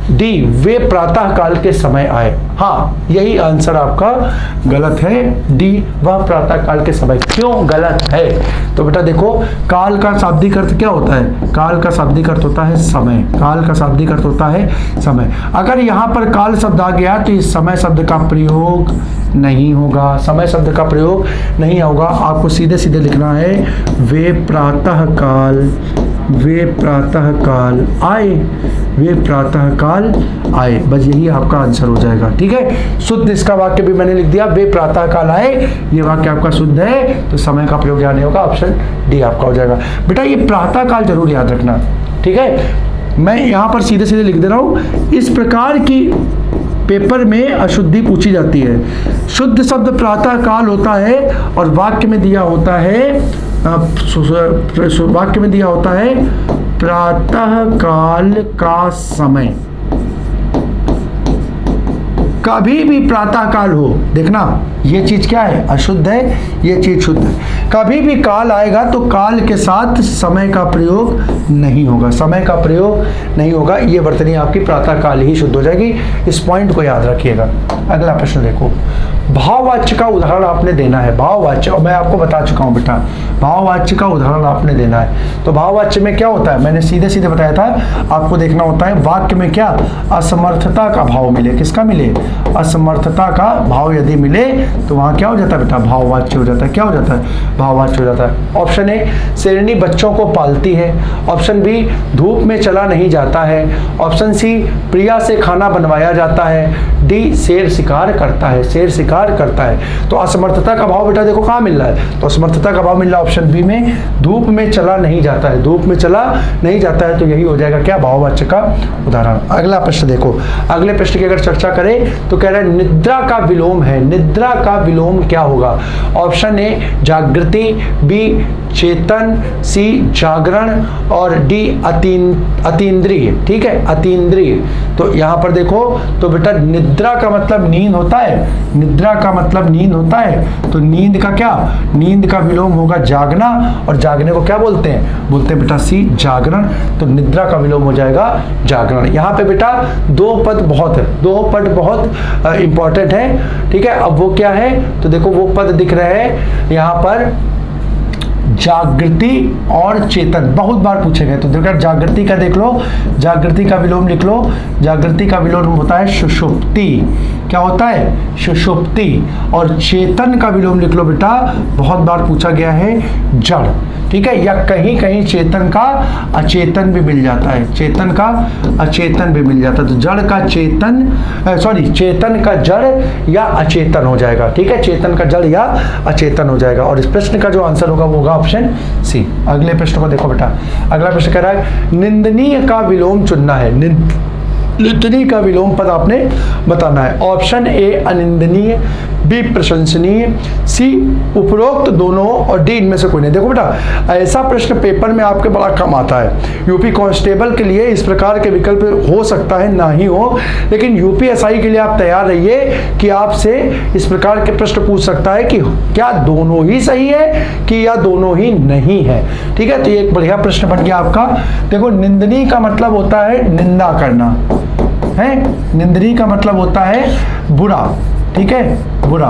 डी, वे प्रातः काल के समय आए। हाँ, यही आंसर आपका गलत है। डी, वह प्रातः काल के समय। क्यों गलत है, तो बेटा देखो काल का शाब्दिक अर्थ क्या होता है, काल का शाब्दिक अर्थ होता है समय। काल का शाब्दिक अर्थ होता है समय। अगर यहाँ पर काल शब्द आ गया तो इस समय शब्द का प्रयोग नहीं होगा, समय शब्द का प्रयोग नहीं होगा। आपको सीधे सीधे लिखना है वे प्रातः काल आए, वे प्रातः काल आए। बस यही आपका आंसर हो जाएगा। ठीक है, शुद्ध इसका वाक्य भी मैंने लिख दिया, वे प्रातः काल आए। ये वाक्य आपका शुद्ध है, तो समय का प्रयोग यहाँ नहीं होगा। ऑप्शन डी आपका हो जाएगा। बेटा ये प्रातः काल जरूर याद रखना। ठीक है, मैं यहाँ पर सीधे सीधे लिख दे रहा हूँ। इस प्रकार की पेपर में अशुद्धि पूछी जाती है। शुद्ध शब्द प्रातः काल होता है और वाक्य में दिया होता है प्रातः काल का समय। कभी भी प्रातः काल हो, देखना ये चीज क्या है, अशुद्ध है, ये चीज शुद्ध है। कभी भी काल आएगा तो काल के साथ समय का प्रयोग नहीं होगा, समय का प्रयोग नहीं होगा। ये वर्तनी आपकी प्रातः काल ही शुद्ध हो जाएगी। इस पॉइंट को याद रखिएगा। अगला प्रश्न देखो, भाववाच्य का उदाहरण आपने देना है। भाववाच्य, और मैं आपको बता चुका हूं बेटा, भाववाच्य का उदाहरण आपने देना है। तो भाववाच्य में क्या होता है, मैंने सीधे सीधे बताया था, आपको देखना होता है वाक्य में क्या, असमर्थता का भाव मिले। किसका मिले, असमर्थता का भाव यदि मिले तो वहां क्या हो जाता है बेटा, भाववाच्य हो जाता है। क्या हो जाता है, भाववाच्य हो जाता है। ऑप्शन ए, शेरनी बच्चों को पालती है। ऑप्शन बी, धूप में चला नहीं जाता है। ऑप्शन सी, प्रिया से खाना बनवाया जाता है। डी, शेर शिकार करता है। शेर शिकार करता है। तो असमर्थता का भाव बेटा देखो कहाँ मिल रहा है, तो असमर्थता का भाव मिल रहा है ऑप्शन बी में, धूप में चला नहीं जाता है। धूप में चला नहीं जाता है, तो यही हो जाएगा क्या, भाववाच्य का उदाहरण। अगला प्रश्न देखो, अगले प्रश्न की अगर चर्चा करें तो कह रहा है निद्रा का विलोम है। निद्रा का विलोम क्या होगा। ऑप्शन ए, जागृति, बी, चेतन, सी, जागरण, और डी, अतीन्द्रिय। ठीक है, अतीन्द्रिय। तो यहां पर देखो तो बेटा निद्रा का मतलब नींद होता है, निद्रा का मतलब नींद होता है, तो नींद का क्या, नींद का विलोम होगा जागना, और जागने को क्या बोलते हैं, बोलते हैं बेटा सी, जागरण। तो निद्रा का विलोम हो जाएगा जागरण। यहाँ पे बेटा दो पद बहुत है, दो पद बहुत इंपॉर्टेंट है। ठीक है, अब वो क्या है, तो देखो वो पद दिख रहे हैं यहाँ पर, जागृति और चेतन, बहुत बार पूछे गए। तो देखो जागृति का देख लो, जागृति का विलोम लिख लो। जागृति का विलोम होता है सुषुप्ति। क्या होता है, सुषुप्ति। और चेतन का विलोम लिख लो बेटा, बहुत बार पूछा गया है, जड़। ठीक है, या कहीं कहीं चेतन का अचेतन भी मिल जाता है, चेतन का अचेतन भी मिल जाता है। तो जड़ का चेतन, चेतन का जड़ या अचेतन हो जाएगा। ठीक है, चेतन का जड़ या अचेतन हो जाएगा। और इस प्रश्न का जो आंसर होगा वो होगा ऑप्शन सी। अगले प्रश्न को देखो बेटा, अगला प्रश्न कह रहा है निंदनीय का विलोम चुनना है। निंदनीय का विलोम पद आपने बताना है। ऑप्शन ए, अनिंदनीय, बी, प्रशंसनीय, सी, उपरोक्त दोनों, और डी, इनमें से कोई नहीं। देखो बेटा ऐसा प्रश्न पेपर में आपके बड़ा कम आता है। यूपी कांस्टेबल के लिए इस प्रकार के विकल्प हो सकता है ना ही हो, लेकिन यूपीएसआई के लिए आप तैयार रहिए कि आपसे इस प्रकार के प्रश्न पूछ सकता है कि क्या दोनों ही सही है कि या दोनों ही नहीं है। ठीक है, तो ये एक बढ़िया प्रश्न बन गया आपका। देखो निंदनीय का मतलब होता है निंदा करना है, निंदनीय का मतलब होता है बुरा। ठीक है, बुरा,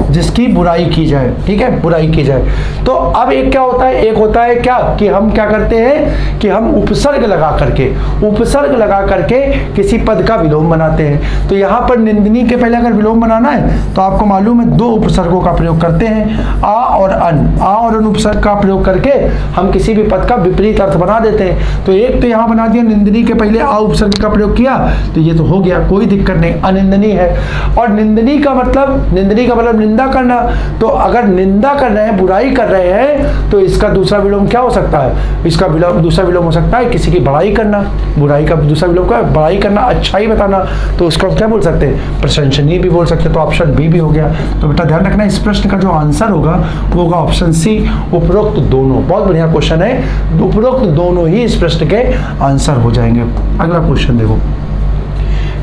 जिसकी बुराई की जाए। ठीक है, बुराई की जाए। तो अब एक क्या होता है, एक होता है क्या कि हम क्या करते हैं कि हम उपसर्ग लगा करके किसी पद का विलोम बनाते हैं। तो यहाँ पर निंदनीय के पहले अगर विलोम बनाना है तो आपको मालूम है दो उपसर्गों का प्रयोग करते हैं, आ और अन। आ और अन उपसर्ग का प्रयोग करके हम किसी भी पद का विपरीत अर्थ बना देते हैं। तो एक तो यहाँ बना दिया, निंदनीय के पहले आ उपसर्ग का प्रयोग किया, तो ये तो हो गया, कोई दिक्कत नहीं, अनिंदनीय है। और निंदनीय का मतलब निंदा करना। तो अगर निंदा कर रहे हैं, बुराई कर रहे हैं, तो इसका दूसरा विलोम क्या हो सकता है, इसका दूसरा विलोम हो सकता है किसी की बड़ाई करना। बुराई का दूसरा विलोम क्या, बड़ाई करना, अच्छाई बताना, तो उसको क्या बोल सकते हैं, प्रशंसनीय भी बोल सकते हैं। तो ऑप्शन बी भी हो गया। तो बेटा ध्यान रखना, इस प्रश्न का जो आंसर होगा वो होगा ऑप्शन सी, उपरोक्त दोनों। बहुत बढ़िया क्वेश्चन है, उपरोक्त दोनों ही इस प्रश्न के आंसर हो जाएंगे। अगला क्वेश्चन देखो,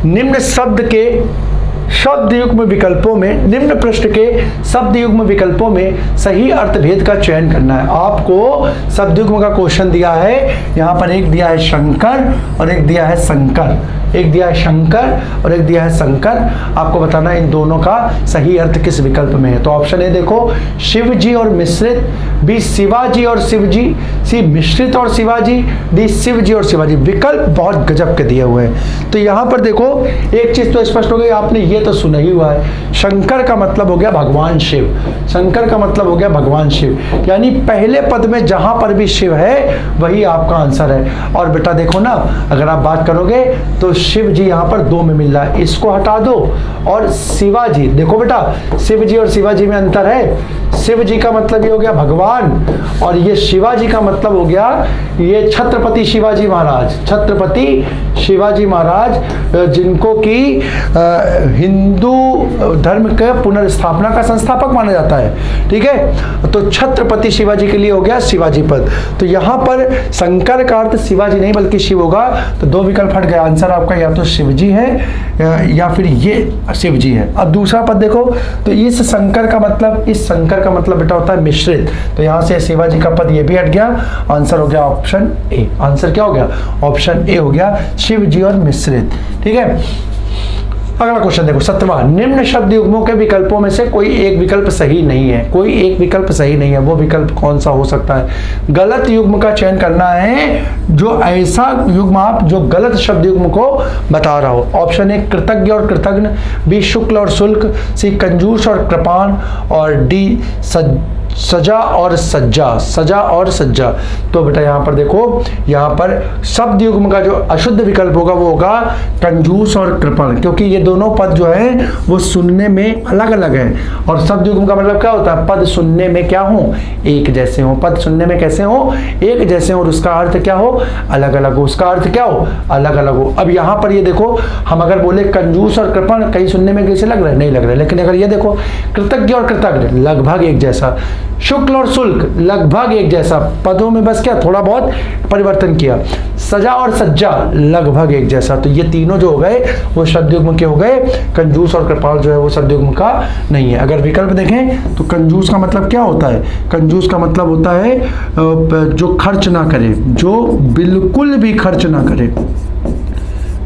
निम्न शब्द के शब्द युग्म विकल्पों में, निम्न पृष्ठ के शब्द युग्म विकल्पों में सही अर्थभेद का चयन करना है। आपको शब्द युग्म का क्वेश्चन दिया है, यहाँ पर एक दिया है शंकर और एक दिया है शंकर, एक दिया है शंकर और एक दिया है शंकर। आपको बताना है इन दोनों का सही अर्थ किस विकल्प में है। तो ऑप्शन ए देखो, शिव जी और मिश्रित, बी शिवाजी और शिवजी, सी मिश्रित और शिवाजी, डी शिव जी और शिवाजी। विकल्प बहुत गजब के दिए हुए हैं। तो यहाँ पर देखो एक चीज तो स्पष्ट हो गई, आपने ये तो सुना ही हुआ है, शंकर का मतलब हो गया भगवान शिव। शंकर का मतलब हो गया भगवान शिव, यानी पहले पद में जहां पर भी शिव है वही आपका आंसर है। और बेटा देखो ना, अगर आप बात करोगे तो शिव जी यहाँ पर दो में मिल रहा है, इसको हटा दो, और शिवाजी, देखो बेटा शिव जी और शिवाजी में अंतर है। शिव जी का मतलब ये हो गया भगवान, और ये शिवाजी का मतलब हो गया ये छत्रपति शिवाजी महाराज, छत्रपति शिवाजी महाराज, जिनको कि हिंदू धर्म के पुनर्स्थापना का संस्थापक माना जाता है। ठीक है, तो छत्रपति शिवाजी के लिए हो गया शिवाजी पद। तो यहाँ पर शंकर का अर्थ शिवाजी नहीं बल्कि शिव होगा। तो दो विकल्प हट गए, आंसर आपका या तो शिवजी है या फिर ये शिवजी है। अब दूसरा पद देखो, तो इस शंकर का मतलब, इस शंकर का मतलब बेटा होता है मिश्रित। तो यहाँ से शिवाजी का पद ये भी हट गया, आंसर हो गया ऑप्शन ए। आंसर क्या हो गया, ऑप्शन ए हो गया, शिव जी और मिश्रित। ठीक है, अगला क्वेश्चन देखो 7वां, निम्न शब्द युग्मों के विकल्पों में से कोई एक विकल्प सही नहीं है। कोई एक विकल्प सही नहीं है, वो विकल्प कौन सा हो सकता है? गलत युग्म का चयन करना है, जो ऐसा युग्म आप जो गलत शब्द युग्म को बता रहा हो। ऑप्शन ए कृतज्ञ और कृतज्ञ, बी शुक्ल और शुल्क, सी कंजूस और कृपाण, और डी सजा और सज्जा, सजा और सज्जा। तो बेटा यहाँ पर देखो, यहाँ पर शब्द युग्म का जो अशुद्ध विकल्प होगा वो होगा कंजूस और कृपण, क्योंकि ये दोनों पद जो है वो सुनने में अलग अलग है। और शब्द युग्म का मतलब क्या होता है? पद सुनने में क्या हो? एक जैसे हो। पद सुनने में कैसे हो? एक जैसे हो। और उसका अर्थ क्या हो? अलग अलग हो। उसका अर्थ क्या हो? अलग अलग हो। अब यहाँ पर ये देखो, हम अगर बोले कंजूस और कृपण, कहीं सुनने में कैसे लग रहा है? नहीं लग रहा है। लेकिन अगर ये देखो कृतज्ञ और कृतज्ञ लगभग एक जैसा, शुक्ल और शुल्क लगभग एक जैसा, पदों में बस क्या थोड़ा बहुत परिवर्तन किया, सजा और सज्जा लगभग एक जैसा। तो ये तीनों जो हो गए वो शब्द युग्म के हो गए। कंजूस और कृपाल जो है वो शब्द युग्म का नहीं है। अगर विकल्प देखें तो कंजूस का मतलब क्या होता है? कंजूस का मतलब होता है जो खर्च ना करे, जो बिल्कुल भी खर्च ना करे,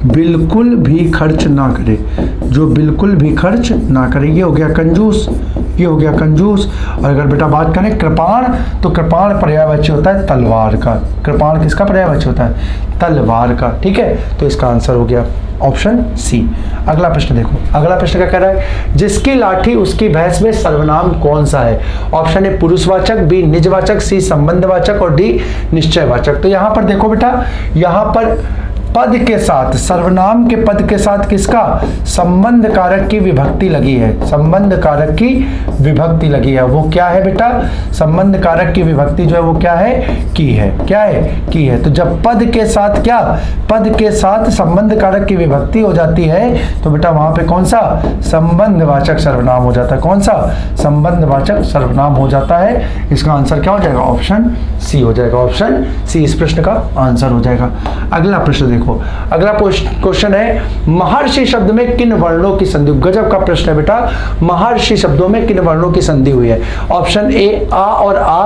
बिल्कुल भी खर्च ना करे, जो बिल्कुल भी खर्च ना करे, ये हो गया कंजूस, ये हो गया कंजूस। और अगर बेटा बात करें कृपाण, तो कृपाण पर्यायवाची होता है तलवार का। कृपाण किसका पर्यायवाची होता है? तलवार का। ठीक है, तो इसका आंसर हो गया ऑप्शन सी। अगला प्रश्न देखो, अगला प्रश्न क्या कह रहा है? जिसकी लाठी उसकी भैंस में सर्वनाम कौन सा है? ऑप्शन ए पुरुषवाचक, बी निजवाचक, सी संबंधवाचक, और डी निश्चयवाचक। तो यहां पर देखो बेटा, यहां पर पद के साथ, सर्वनाम के पद के साथ किसका? संबंध कारक की विभक्ति लगी है। संबंध कारक की विभक्ति लगी है। वो क्या है बेटा? संबंध कारक की विभक्ति जो है वो क्या है? की है। क्या है? की है। तो जब पद के साथ क्या? पद के साथ संबंध कारक की विभक्ति हो जाती है तो बेटा वहां पे कौन सा? संबंधवाचक सर्वनाम हो जाता है। कौन सा? संबंधवाचक सर्वनाम हो जाता है। इसका आंसर क्या हो जाएगा? ऑप्शन सी हो जाएगा। ऑप्शन सी इस प्रश्न का आंसर हो जाएगा। अगला प्रश्न देखो, अगला क्वेश्चन है महर्षि शब्द में किन वर्णों की संधि? गजब का प्रश्न है बेटा। महर्षि शब्दों में किन वर्णों की संधि हुई है? ऑप्शन ए आ और आ,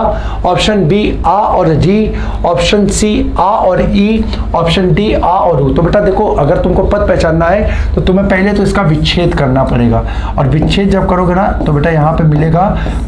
ऑप्शन बी आ और जी, ऑप्शन सी आ और ई, ऑप्शन डी आ और उ। तो बेटा देखो, अगर तुमको पद पहचानना है तो तुम्हें पहले तो इसका विच्छेद करना पड़ेगा, और विच्छेद जब करोगे ना तो बेटा यहाँ पे मिलेगा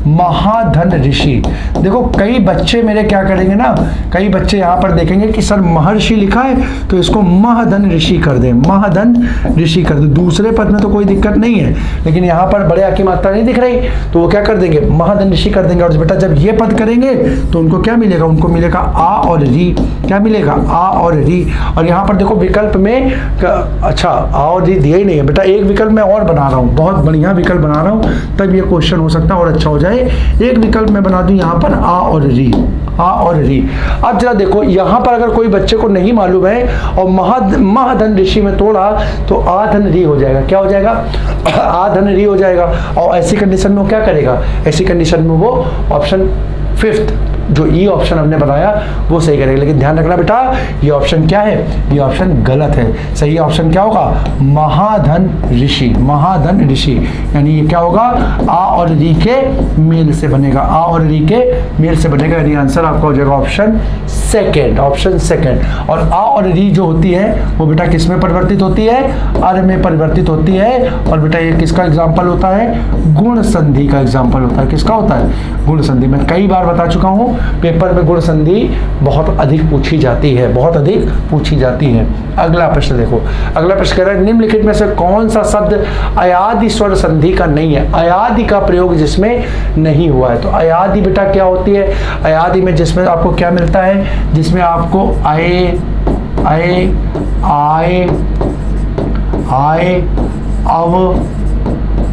महाधन ऋषि। देखो कई बच्चे मेरे क्या करेंगे ना, कई बच्चे यहाँ पर देखेंगे कि सर महर्षि लिखा है तो इसको महाधन ऋषि कर दे, महाधन ऋषि कर दे। दूसरे पद में तो कोई दिक्कत नहीं है, लेकिन यहाँ पर बड़े आ की मात्रा नहीं दिख रही तो वो क्या कर देंगे? महाधन ऋषि कर देंगे। और बेटा जब ये पद करेंगे तो उनको क्या मिलेगा? उनको मिलेगा आ और री। क्या मिलेगा? आ और री। और यहाँ पर देखो विकल्प में अच्छा आ और री दिया ही नहीं है बेटा। एक विकल्प मैं और बना रहा हूँ, बहुत बढ़िया विकल्प बना रहा हूँ, तब ये क्वेश्चन हो सकता है और अच्छा हो जाए। एक विकल्प मैं बना दूं यहाँ पर आ और री, आ और री। अब जरा देखो यहाँ पर अगर कोई बच्चे को नहीं मालूम है और महाधन ऋषि में तोड़ा तो आधन री हो जाएगा। क्या हो जाएगा? आधन री हो जाएगा। और ऐसी कंडीशन में वो क्या करेगा? ऐसी कंडीशन में वो ऑप्शन फिफ्थ जो ई ऑप्शन हमने बनाया वो सही करेगा। लेकिन ध्यान रखना बेटा, ये ऑप्शन क्या है? ये ऑप्शन गलत है। सही ऑप्शन क्या होगा? महाधन ऋषि, महाधन ऋषि। यानी ये क्या होगा? आ और री के मेल से बनेगा, आ और री के मेल से बनेगा। यानी आंसर आपका हो जाएगा ऑप्शन सेकेंड, ऑप्शन सेकेंड। और आ और री जो होती है वो बेटा किस में परिवर्तित होती है? अर में परिवर्तित होती है। और बेटा ये किसका एग्जाम्पल होता है? गुण संधि का एग्जाम्पल होता है। किसका होता है? गुण संधि। मैं कई बार बता चुका हूँ, पेपर में गुण संधि बहुत अधिक पूछी जाती है, बहुत अधिक पूछी जाती है। अगला प्रश्न देखो, अगला प्रश्न कह रहा है निम्नलिखित में से कौन सा शब्द अयादि स्वर संधि का नहीं है? अयादि का प्रयोग जिसमें नहीं हुआ है। तो अयादि बेटा क्या होती है? अयादि में जिसमें आपको क्या मिलता है? जिसमें आपको आए, आए, आए, आए, अव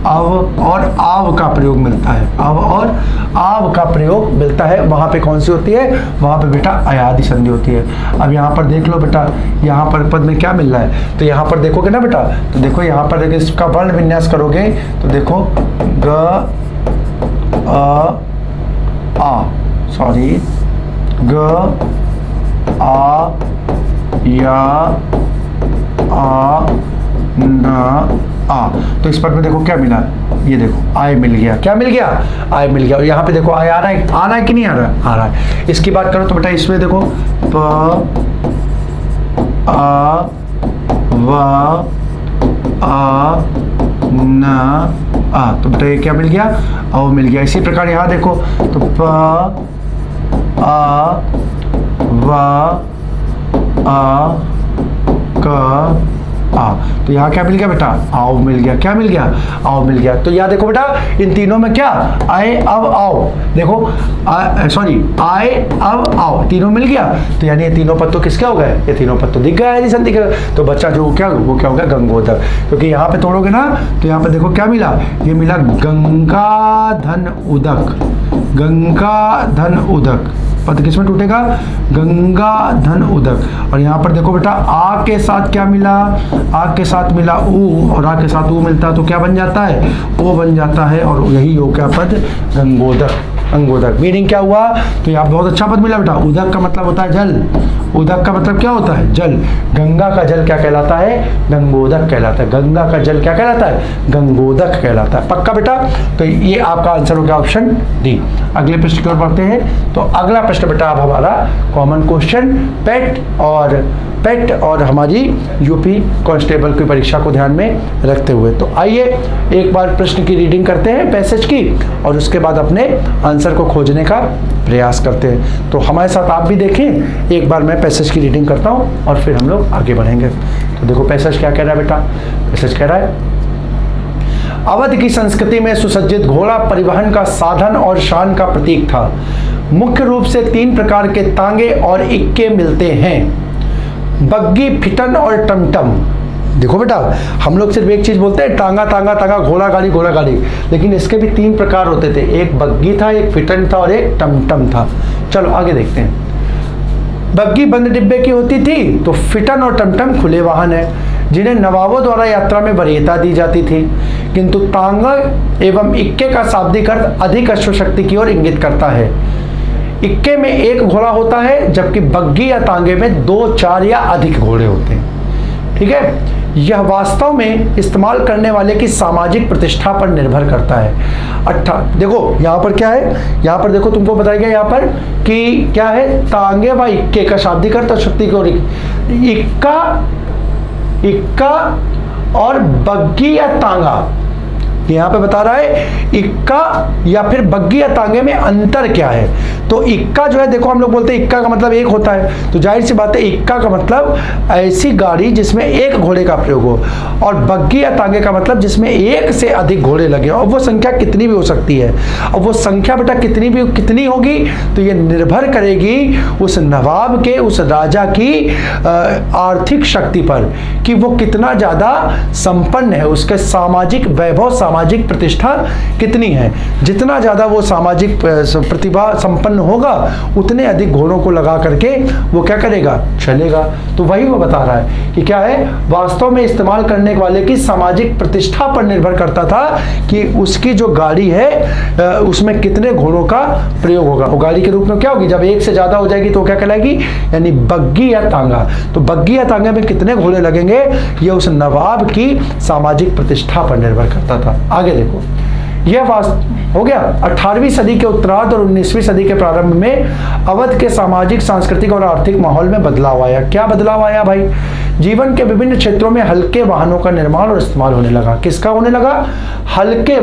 और आव का प्रयोग मिलता है। अव और आव का प्रयोग मिलता है। वहां पे कौन सी होती है? वहां पे बेटा अयादि संधि होती है। अब यहाँ पर देख लो बेटा, यहाँ पर पद में क्या मिल रहा है? तो यहाँ पर देखोगे ना बेटा, तो देखो यहाँ पर देखो इसका वर्ण विन्यास करोगे तो देखो ग आ सॉरी ग आ या आ न आ। तो इस पद में देखो क्या मिला? ये देखो आय मिल गया। क्या मिल गया? आय मिल गया। और यहाँ पे देखो आय आ रहा है, आ रहा है कि नहीं आ रहा है? आ रहा है। इसकी बात करो तो बेटा इसमें देखो प आ व आ न आ, तो बेटा ये क्या मिल गया, औ मिल गया। इसी प्रकार यहाँ देखो तो प आ वा आ क आ, तो यहाँ क्या मिल गया बेटा, आओ मिल गया। क्या मिल गया, आओ मिल गया। तो यहाँ देखो बेटा इन तीनों में क्या, आए अब आओ, देखो सॉरी आए अब आओ, तीनों मिल गया। तो यानी ये तीनों पद तो किसके हो गए, ये तीनों पद तो दिख गया है संधि के। तो बच्चा जो क्या, वो क्या हो गया, गंगोदक। क्योंकि यहाँ पे तोड़ोगे ना तो यहाँ पे देखो क्या मिला, ये मिला गंगा धन उदक, गंगा धन उदक। पद किसमें टूटेगा, गंगा धन उदक। और यहाँ पर देखो बेटा आ के साथ क्या मिला, आ के साथ मिला ऊ, और आ के साथ ऊ मिलता है तो क्या बन जाता है, ओ बन जाता है। और यही हो क्या पद, गंगोदक। गंगोदक मीनिंग क्या हुआ, तो यहाँ बहुत अच्छा पद मिला बेटा। उदक का मतलब होता है जल, उदक का मतलब क्या होता है, जल। गंगा का जल क्या कहलाता है, गंगोदक कहलाता है। गंगा का जल क्या कहलाता है, गंगोदक कहलाता है। पक्का बेटा, तो ये आपका आंसर हो गया ऑप्शन डी। अगले प्रश्न की ओर बढ़ते हैं। तो अगला प्रश्न बेटा अब हमारा कॉमन क्वेश्चन पेट और हमारी यूपी कांस्टेबल की परीक्षा को ध्यान में रखते हुए। तो आइए एक बार प्रश्न की रीडिंग करते हैं पैसेज की, और उसके बाद अपने आंसर को खोजने का प्रयास करते हैं। तो हमारे साथ आप भी देखें, एक बार मैं पैसेज की रीडिंग करता हूं और फिर हम लोग आगे बढ़ेंगे। तो देखो पैसेज क्या कह रहा है बेटा, पैसेज कह रहा है अवध की संस्कृति में सुसज्जित घोड़ा परिवहन का साधन और शान का प्रतीक था। मुख्य रूप से 3 प्रकार के तांगे और इक्के मिलते हैं, बग्गी, फिटन और टमटम। देखो बेटा हम लोग सिर्फ एक चीज बोलते हैं टांगा टांगा टांगा, घोड़ा गाड़ी, लेकिन इसके भी 3 प्रकार होते थे, एक बग्गी था, एक फिटन था और एक टमटम था। चलो आगे देखते हैं। बग्गी बंद डिब्बे की होती थी, तो फिटन और टमटम खुले वाहन है जिन्हें नवाबों द्वारा यात्रा में वरीयता दी जाती थी। किंतु तांगा एवं इक्के का शाब्दिक अर्थ अधिक अश्वशक्ति की ओर इंगित करता है। इक्के में 1 घोड़ा होता है, जबकि बग्गी या तांगे में 2, 4 या अधिक घोड़े होते हैं। ठीक है, यह वास्तव में इस्तेमाल करने वाले की सामाजिक प्रतिष्ठा पर निर्भर करता है। देखो यहाँ पर क्या है, यहाँ पर देखो तुमको बताया गया यहाँ पर कि क्या है, तांगे व इक्के का शाब्दिक अर्थ शक्ति को, इक्का और बग्गी या तांगा, यहाँ पे बता रहा है इक्का या फिर बग्गी या तांगे में अंतर क्या है। तो इक्का जो है, देखो हम लोग बोलते हैं इक्का का मतलब 1 होता है, तो जाहिर सी बात है इक्का का मतलब ऐसी गाड़ी जिसमें 1 घोड़े का प्रयोग हो, और बग्गी या तांगे का मतलब जिसमें 1 से अधिक घोड़े लगे। और वो संख्या कितनी भी हो सकती है, और वो संख्या बेटा कितनी होगी, तो ये निर्भर करेगी उस नवाब के, उस राजा की आर्थिक शक्ति पर, कि वो कितना ज़्यादा संपन्न है, उसके सामाजिक वैभव, सामाजिक प्रतिष्ठा कितनी है। जितना ज़्यादा वो सामाजिक प्रतिभा संपन्न होगा, उतने अधिक घोड़ों को लगा करके वो क्या करेगा, चलेगा। तो वही वो बता रहा है कि क्या है, वास्तव में इस्तेमाल करने वाले की सामाजिक प्रतिष्ठा पर निर्भर करता था कि उसकी जो गाड़ी है उसमें कितने घोड़ों का प्रयोग होगा। वो गाड़ी के रूप में क्या होगी, जब 1 से ज़्यादा हो जाएगी तो क्या कहलाएगी, यानी बग्गी या तांगा। तो बग्गी या तांगे में कितने घोड़े लगेंगे, ये उस नवाब की सामाजिक प्रतिष्ठा पर निर्भर करता था। आगे देखो, यह हो गया 18वीं सदी के उत्तरार्ध और 19वीं सदी के प्रारंभ में अवध के सामाजिक, सांस्कृतिक और आर्थिक माहौल में बदलाव आया। क्या बदलाव आया भाई, जीवन के विभिन्न क्षेत्रों में हल्के वाहनों का निर्माण और इस्तेमाल होने लगा। किसका होने लगा, हल्के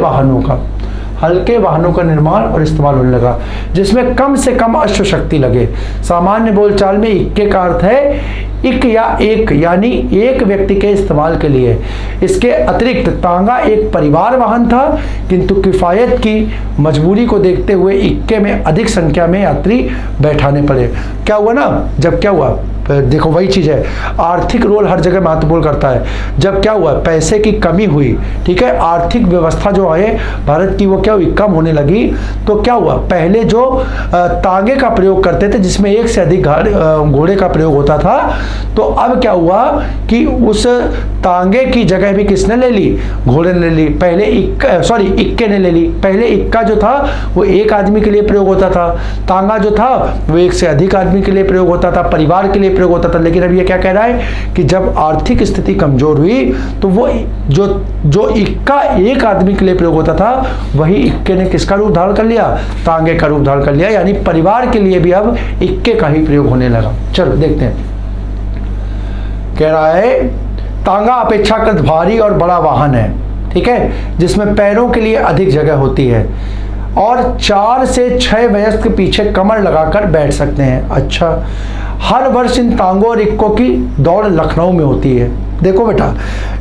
वाहनों का निर्माण और इस्तेमाल होने लगा, जिसमें कम से कम अश्वशक्ति लगे। सामान्य बोलचाल में इक्के का अर्थ है इक या एक, यानी एक व्यक्ति के इस्तेमाल के लिए। इसके अतिरिक्त तांगा एक परिवार वाहन था, किंतु किफायत की मजबूरी को देखते हुए इक्के में अधिक संख्या में यात्री बैठाने पड़े। क्या हुआ ना, जब क्या हुआ, देखो वही चीज़ है, आर्थिक रोल हर जगह महत्वपूर्ण करता है। जब क्या हुआ, पैसे की कमी हुई, ठीक है, आर्थिक व्यवस्था जो है भारत की वो क्या हुई, कम होने लगी। तो क्या हुआ, पहले जो तांगे का प्रयोग करते थे जिसमें 1 से अधिक घोड़े का प्रयोग होता था, तो अब क्या हुआ कि उस तांगे की जगह भी किसने ले ली, घोड़े ने ले ली। पहले इक्के ने ले ली। पहले इक्का जो था वो 1 आदमी के लिए प्रयोग होता था, तांगा जो था वो 1 से अधिक आदमी के लिए प्रयोग होता था, परिवार के लिए प्रयोग होता था। लेकिन अब ये क्या कह रहा है कि जब आर्थिक स्थिति कमजोर हुई तो वो जो इक्का 1 आदमी के लिए प्रयोग होता था, वही इक्के ने किसका रूप धारण कर लिया, तांगे का रूप धारण कर लिया। यानी परिवार के लिए भी अब इक्के का ही प्रयोग होने लगा। चलो देखते हैं, कह रहा है तांगा अपेक्षाकृत भारी और बड़ा वाहन है, ठीक है, जिसमें पैरों के लिए अधिक जगह होती है और 4 से 6 वयस्क पीछे कमर लगाकर बैठ सकते हैं। अच्छा, हर वर्ष इन तांगों और इक्कों की दौड़ लखनऊ में होती है। देखो बेटा,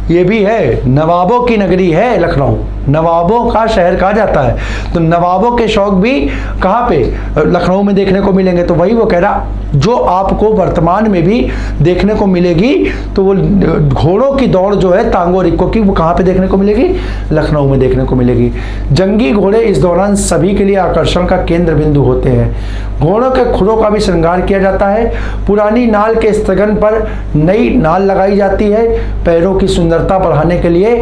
ये भी है, नवाबों की नगरी है लखनऊ, नवाबों का शहर कहा जाता है, तो नवाबों के शौक भी कहाँ पे, लखनऊ में देखने को मिलेंगे। तो वही वो कह रहा, जो आपको वर्तमान में भी देखने को मिलेगी, तो वो घोड़ों की दौड़ जो है तांगों और इक्कों की, वो कहाँ पे देखने को मिलेगी, लखनऊ में देखने को मिलेगी। जंगी घोड़े इस दौरान सभी के लिए आकर्षण का केंद्र बिंदु होते हैं। घोड़ों के खुरों का भी श्रृंगार किया जाता है। पुरानी नाल के स्थगन पर नई नाल लगाई जाती है। पैरों की सुंदरता बढ़ाने के लिए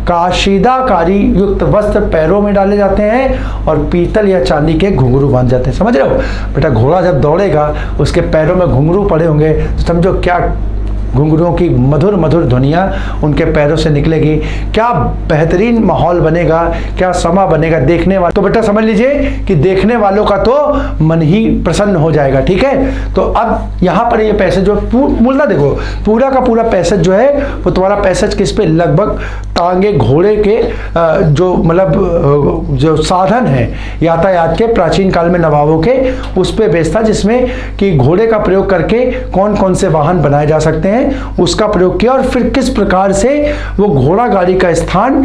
काशीदाकारी युक्त वस्त्र पैरों में डाले जाते हैं और पीतल या चांदी के घुंघरू बांध जाते हैं। समझ रहे हो बेटा, घोड़ा जब दौड़ेगा उसके पैरों में घुंघरू पड़े होंगे, तो समझो क्या घुंघरुओं की मधुर मधुर ध्वनियाँ उनके पैरों से निकलेगी, क्या बेहतरीन माहौल बनेगा, क्या समा बनेगा देखने वाला। तो बेटा समझ लीजिए कि देखने वालों का तो मन ही प्रसन्न हो जाएगा, ठीक है। तो अब यहाँ पर ये पैसेज जो मूलना देखो, पूरा का पूरा पैसेज जो है वो तुम्हारा पैसेज किस पे, लगभग तांगे घोड़े के जो मतलब जो साधन है यातायात के प्राचीन काल में नवाबों के, उस पे बेस्ड था, जिसमें कि घोड़े का प्रयोग करके कौन कौन से वाहन बनाए जा सकते हैं उसका प्रयोग किया और फिर किस प्रकार से वो घोड़ा गाड़ी का स्थान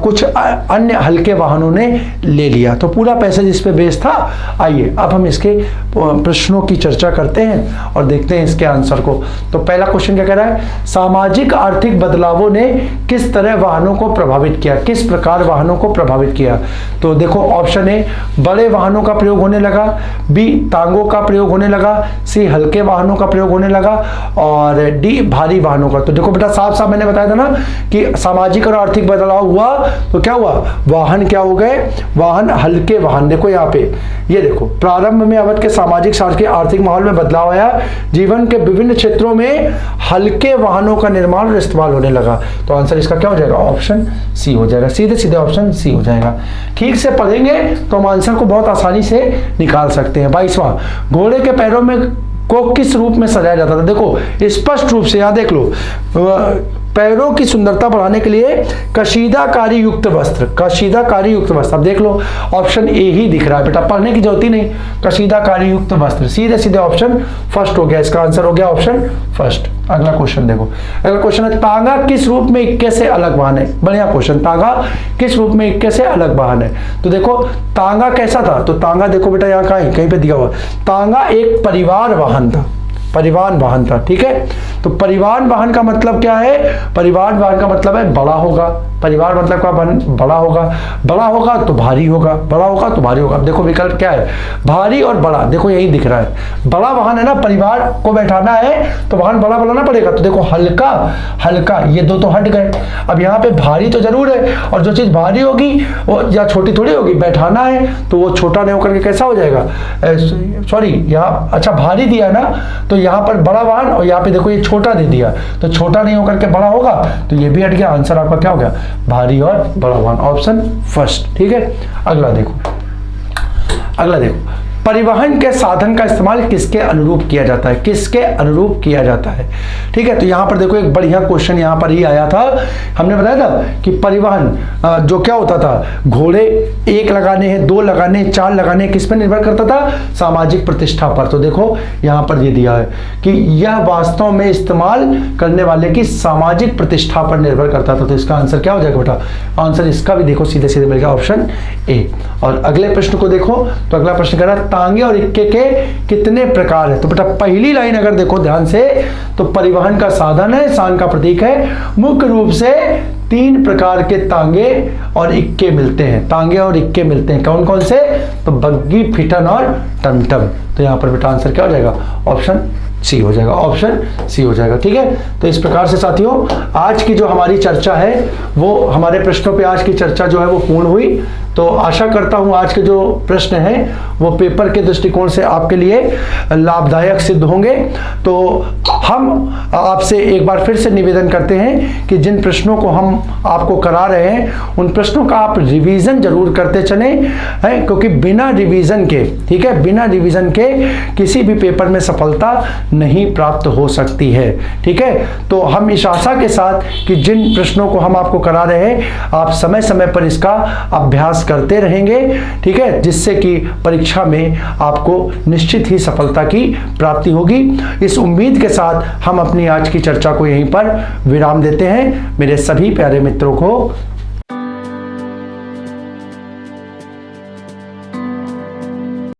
कुछ अन्य हल्के वाहनों ने ले लिया। तो पूरा पैसेज इस पे बेस्ड था। आइए अब हम इसके प्रश्नों की चर्चा करते हैं और देखते हैं इसके आंसर को। तो पहला क्वेश्चन क्या कह रहा है, सामाजिक आर्थिक बदलावों ने किस तरह वाहनों को प्रभावित किया, किस प्रकार वाहनों को प्रभावित किया। तो देखो ऑप्शन ए, बड़े वाहनों का प्रयोग होने लगा, बी तांगों का प्रयोग होने लगा, सी हल्के वाहनों का प्रयोग होने लगा और डी भारी वाहनों का। तो देखो बेटा साफ साफ मैंने बताया था ना कि सामाजिक और आर्थिक बदलाव हुआ तो क्या हुआ, वाहन क्या हो गए, वाहन हल्के वाहन। देखो यहाँ पे ये देखो, प्रारंभ में अवध के सामाजिक आर्थिक माहौल में बदलाव आया, जीवन के विभिन्न क्षेत्रों में हल्के वाहनों का निर्माण और इस्तेमाल होने लगा। तो आंसर इसका क्या हो जाएगा, ऑप्शन सी हो जाएगा, सीधे सीधे ऑप्शन सी हो जाएगा। ठीक से पढ़ेंगे तो हम आंसर को बहुत आसानी से निकाल सकते हैं। 22वां, घोड़े के पैरों में को किस रूप में सजाया जाता था। देखो स्पष्ट रूप से यहाँ देख लो, पैरों की सुंदरता बढ़ाने के लिए कशीदाकारी युक्त वस्त्र, कशीदाकारी युक्त वस्त्र। अब देख लो ऑप्शन ए ही दिख रहा है बेटा, पढ़ने की जरूरत ही नहीं, कशीदाकारी युक्त वस्त्र, सीधे सीधे ऑप्शन फर्स्ट हो गया, इसका आंसर हो गया ऑप्शन फर्स्ट। अगला क्वेश्चन देखो, अगला क्वेश्चन है तांगा किस रूप में इक्के से अलग वाहन है। बढ़िया क्वेश्चन, तांगा किस रूप में इक्के से अलग वाहन है। तो देखो तांगा कैसा था, तो तांगा देखो बेटा यहाँ कहीं पे दिया हुआ, तांगा एक परिवार वाहन था, परिवहन वाहन था, ठीक है। तो परिवहन वाहन का मतलब क्या है, परिवहन वाहन का मतलब है बड़ा होगा, परिवार मतलब का बड़ा होगा, बड़ा होगा तो भारी होगा, बड़ा होगा तो भारी होगा। अब देखो विकल्प क्या है, भारी और बड़ा, देखो यही दिख रहा है, बड़ा वाहन है ना, परिवार को बैठाना है तो वाहन बड़ा बनाना पड़ेगा। तो देखो हल्का हल्का, ये दो तो हट गए। अब यहाँ पे भारी तो जरूर है, और जो चीज भारी होगी वो या छोटी थोड़ी होगी, बैठाना है तो वो छोटा नहीं होकर के कैसा हो जाएगा, सॉरी यहाँ अच्छा भारी दिया ना, तो यहाँ पर बड़ा वाहन और यहाँ पे देखो ये छोटा दे दिया, तो छोटा नहीं होकर के बड़ा होगा, तो ये भी हट गया। आंसर आपका क्या हो गया, भारी और बड़ा वाहन, ऑप्शन फर्स्ट, ठीक है। अगला देखो, अगला देखो, परिवहन के साधन का इस्तेमाल किसके अनुरूप किया जाता है, किसके अनुरूप किया जाता है, ठीक है। तो यहां पर देखो एक बढ़िया क्वेश्चन यहां पर ही आया था, हमने बताया था कि परिवहन जो क्या होता था, घोड़े एक लगाने हैं, दो लगाने, चार लगाने, किस पर निर्भर करता था, सामाजिक प्रतिष्ठा पर। तो देखो यहां पर ये दिया है कि यह वास्तव में इस्तेमाल करने वाले की सामाजिक प्रतिष्ठा पर निर्भर करता था। तो इसका आंसर क्या हो जाएगा बेटा, आंसर इसका भी देखो सीधे सीधे मिल गया, ऑप्शन ए। और अगले प्रश्न को देखो, तो अगला प्रश्न कह रहा है तांगे और इक्के के कितने प्रकार है। तो बेटा पहली लाइन अगर देखो ध्यान से, तो परिवहन का साधन है, शान का प्रतीक है, मुख्य रूप से 3 प्रकार के तांगे और इक्के मिलते हैं, तांगे और इक्के मिलते हैं, कौन कौन से, तो बग्गी, फिटन और टमटम। तो यहां पर बेटा आंसर क्या हो जाएगा, ऑप्शन सी हो जाएगा, ऑप्शन सी हो जाएगा, ठीक है। तो इस प्रकार से साथियों आज की जो हमारी चर्चा है वो, हमारे प्रश्नों पे आज की चर्चा जो है वो पूर्ण हुई। तो आशा करता हूँ आज के जो प्रश्न हैं वो पेपर के दृष्टिकोण से आपके लिए लाभदायक सिद्ध होंगे। तो हम आपसे एक बार फिर से निवेदन करते हैं कि जिन प्रश्नों को हम आपको करा रहे हैं उन प्रश्नों का आप रिवीजन जरूर करते चलें, हैं, क्योंकि बिना रिवीजन के, ठीक है, बिना रिवीजन के किसी भी पेपर में सफलता नहीं प्राप्त हो सकती है। ठीक है, तो हम इस आशा के साथ कि जिन प्रश्नों को हम आपको करा रहे हैं आप समय समय पर इसका अभ्यास करते रहेंगे, ठीक है, जिससे कि परीक्षा में आपको निश्चित ही सफलता की प्राप्ति होगी। इस उम्मीद के साथ हम अपनी आज की चर्चा को यहीं पर विराम देते हैं। मेरे सभी प्यारे मित्रों को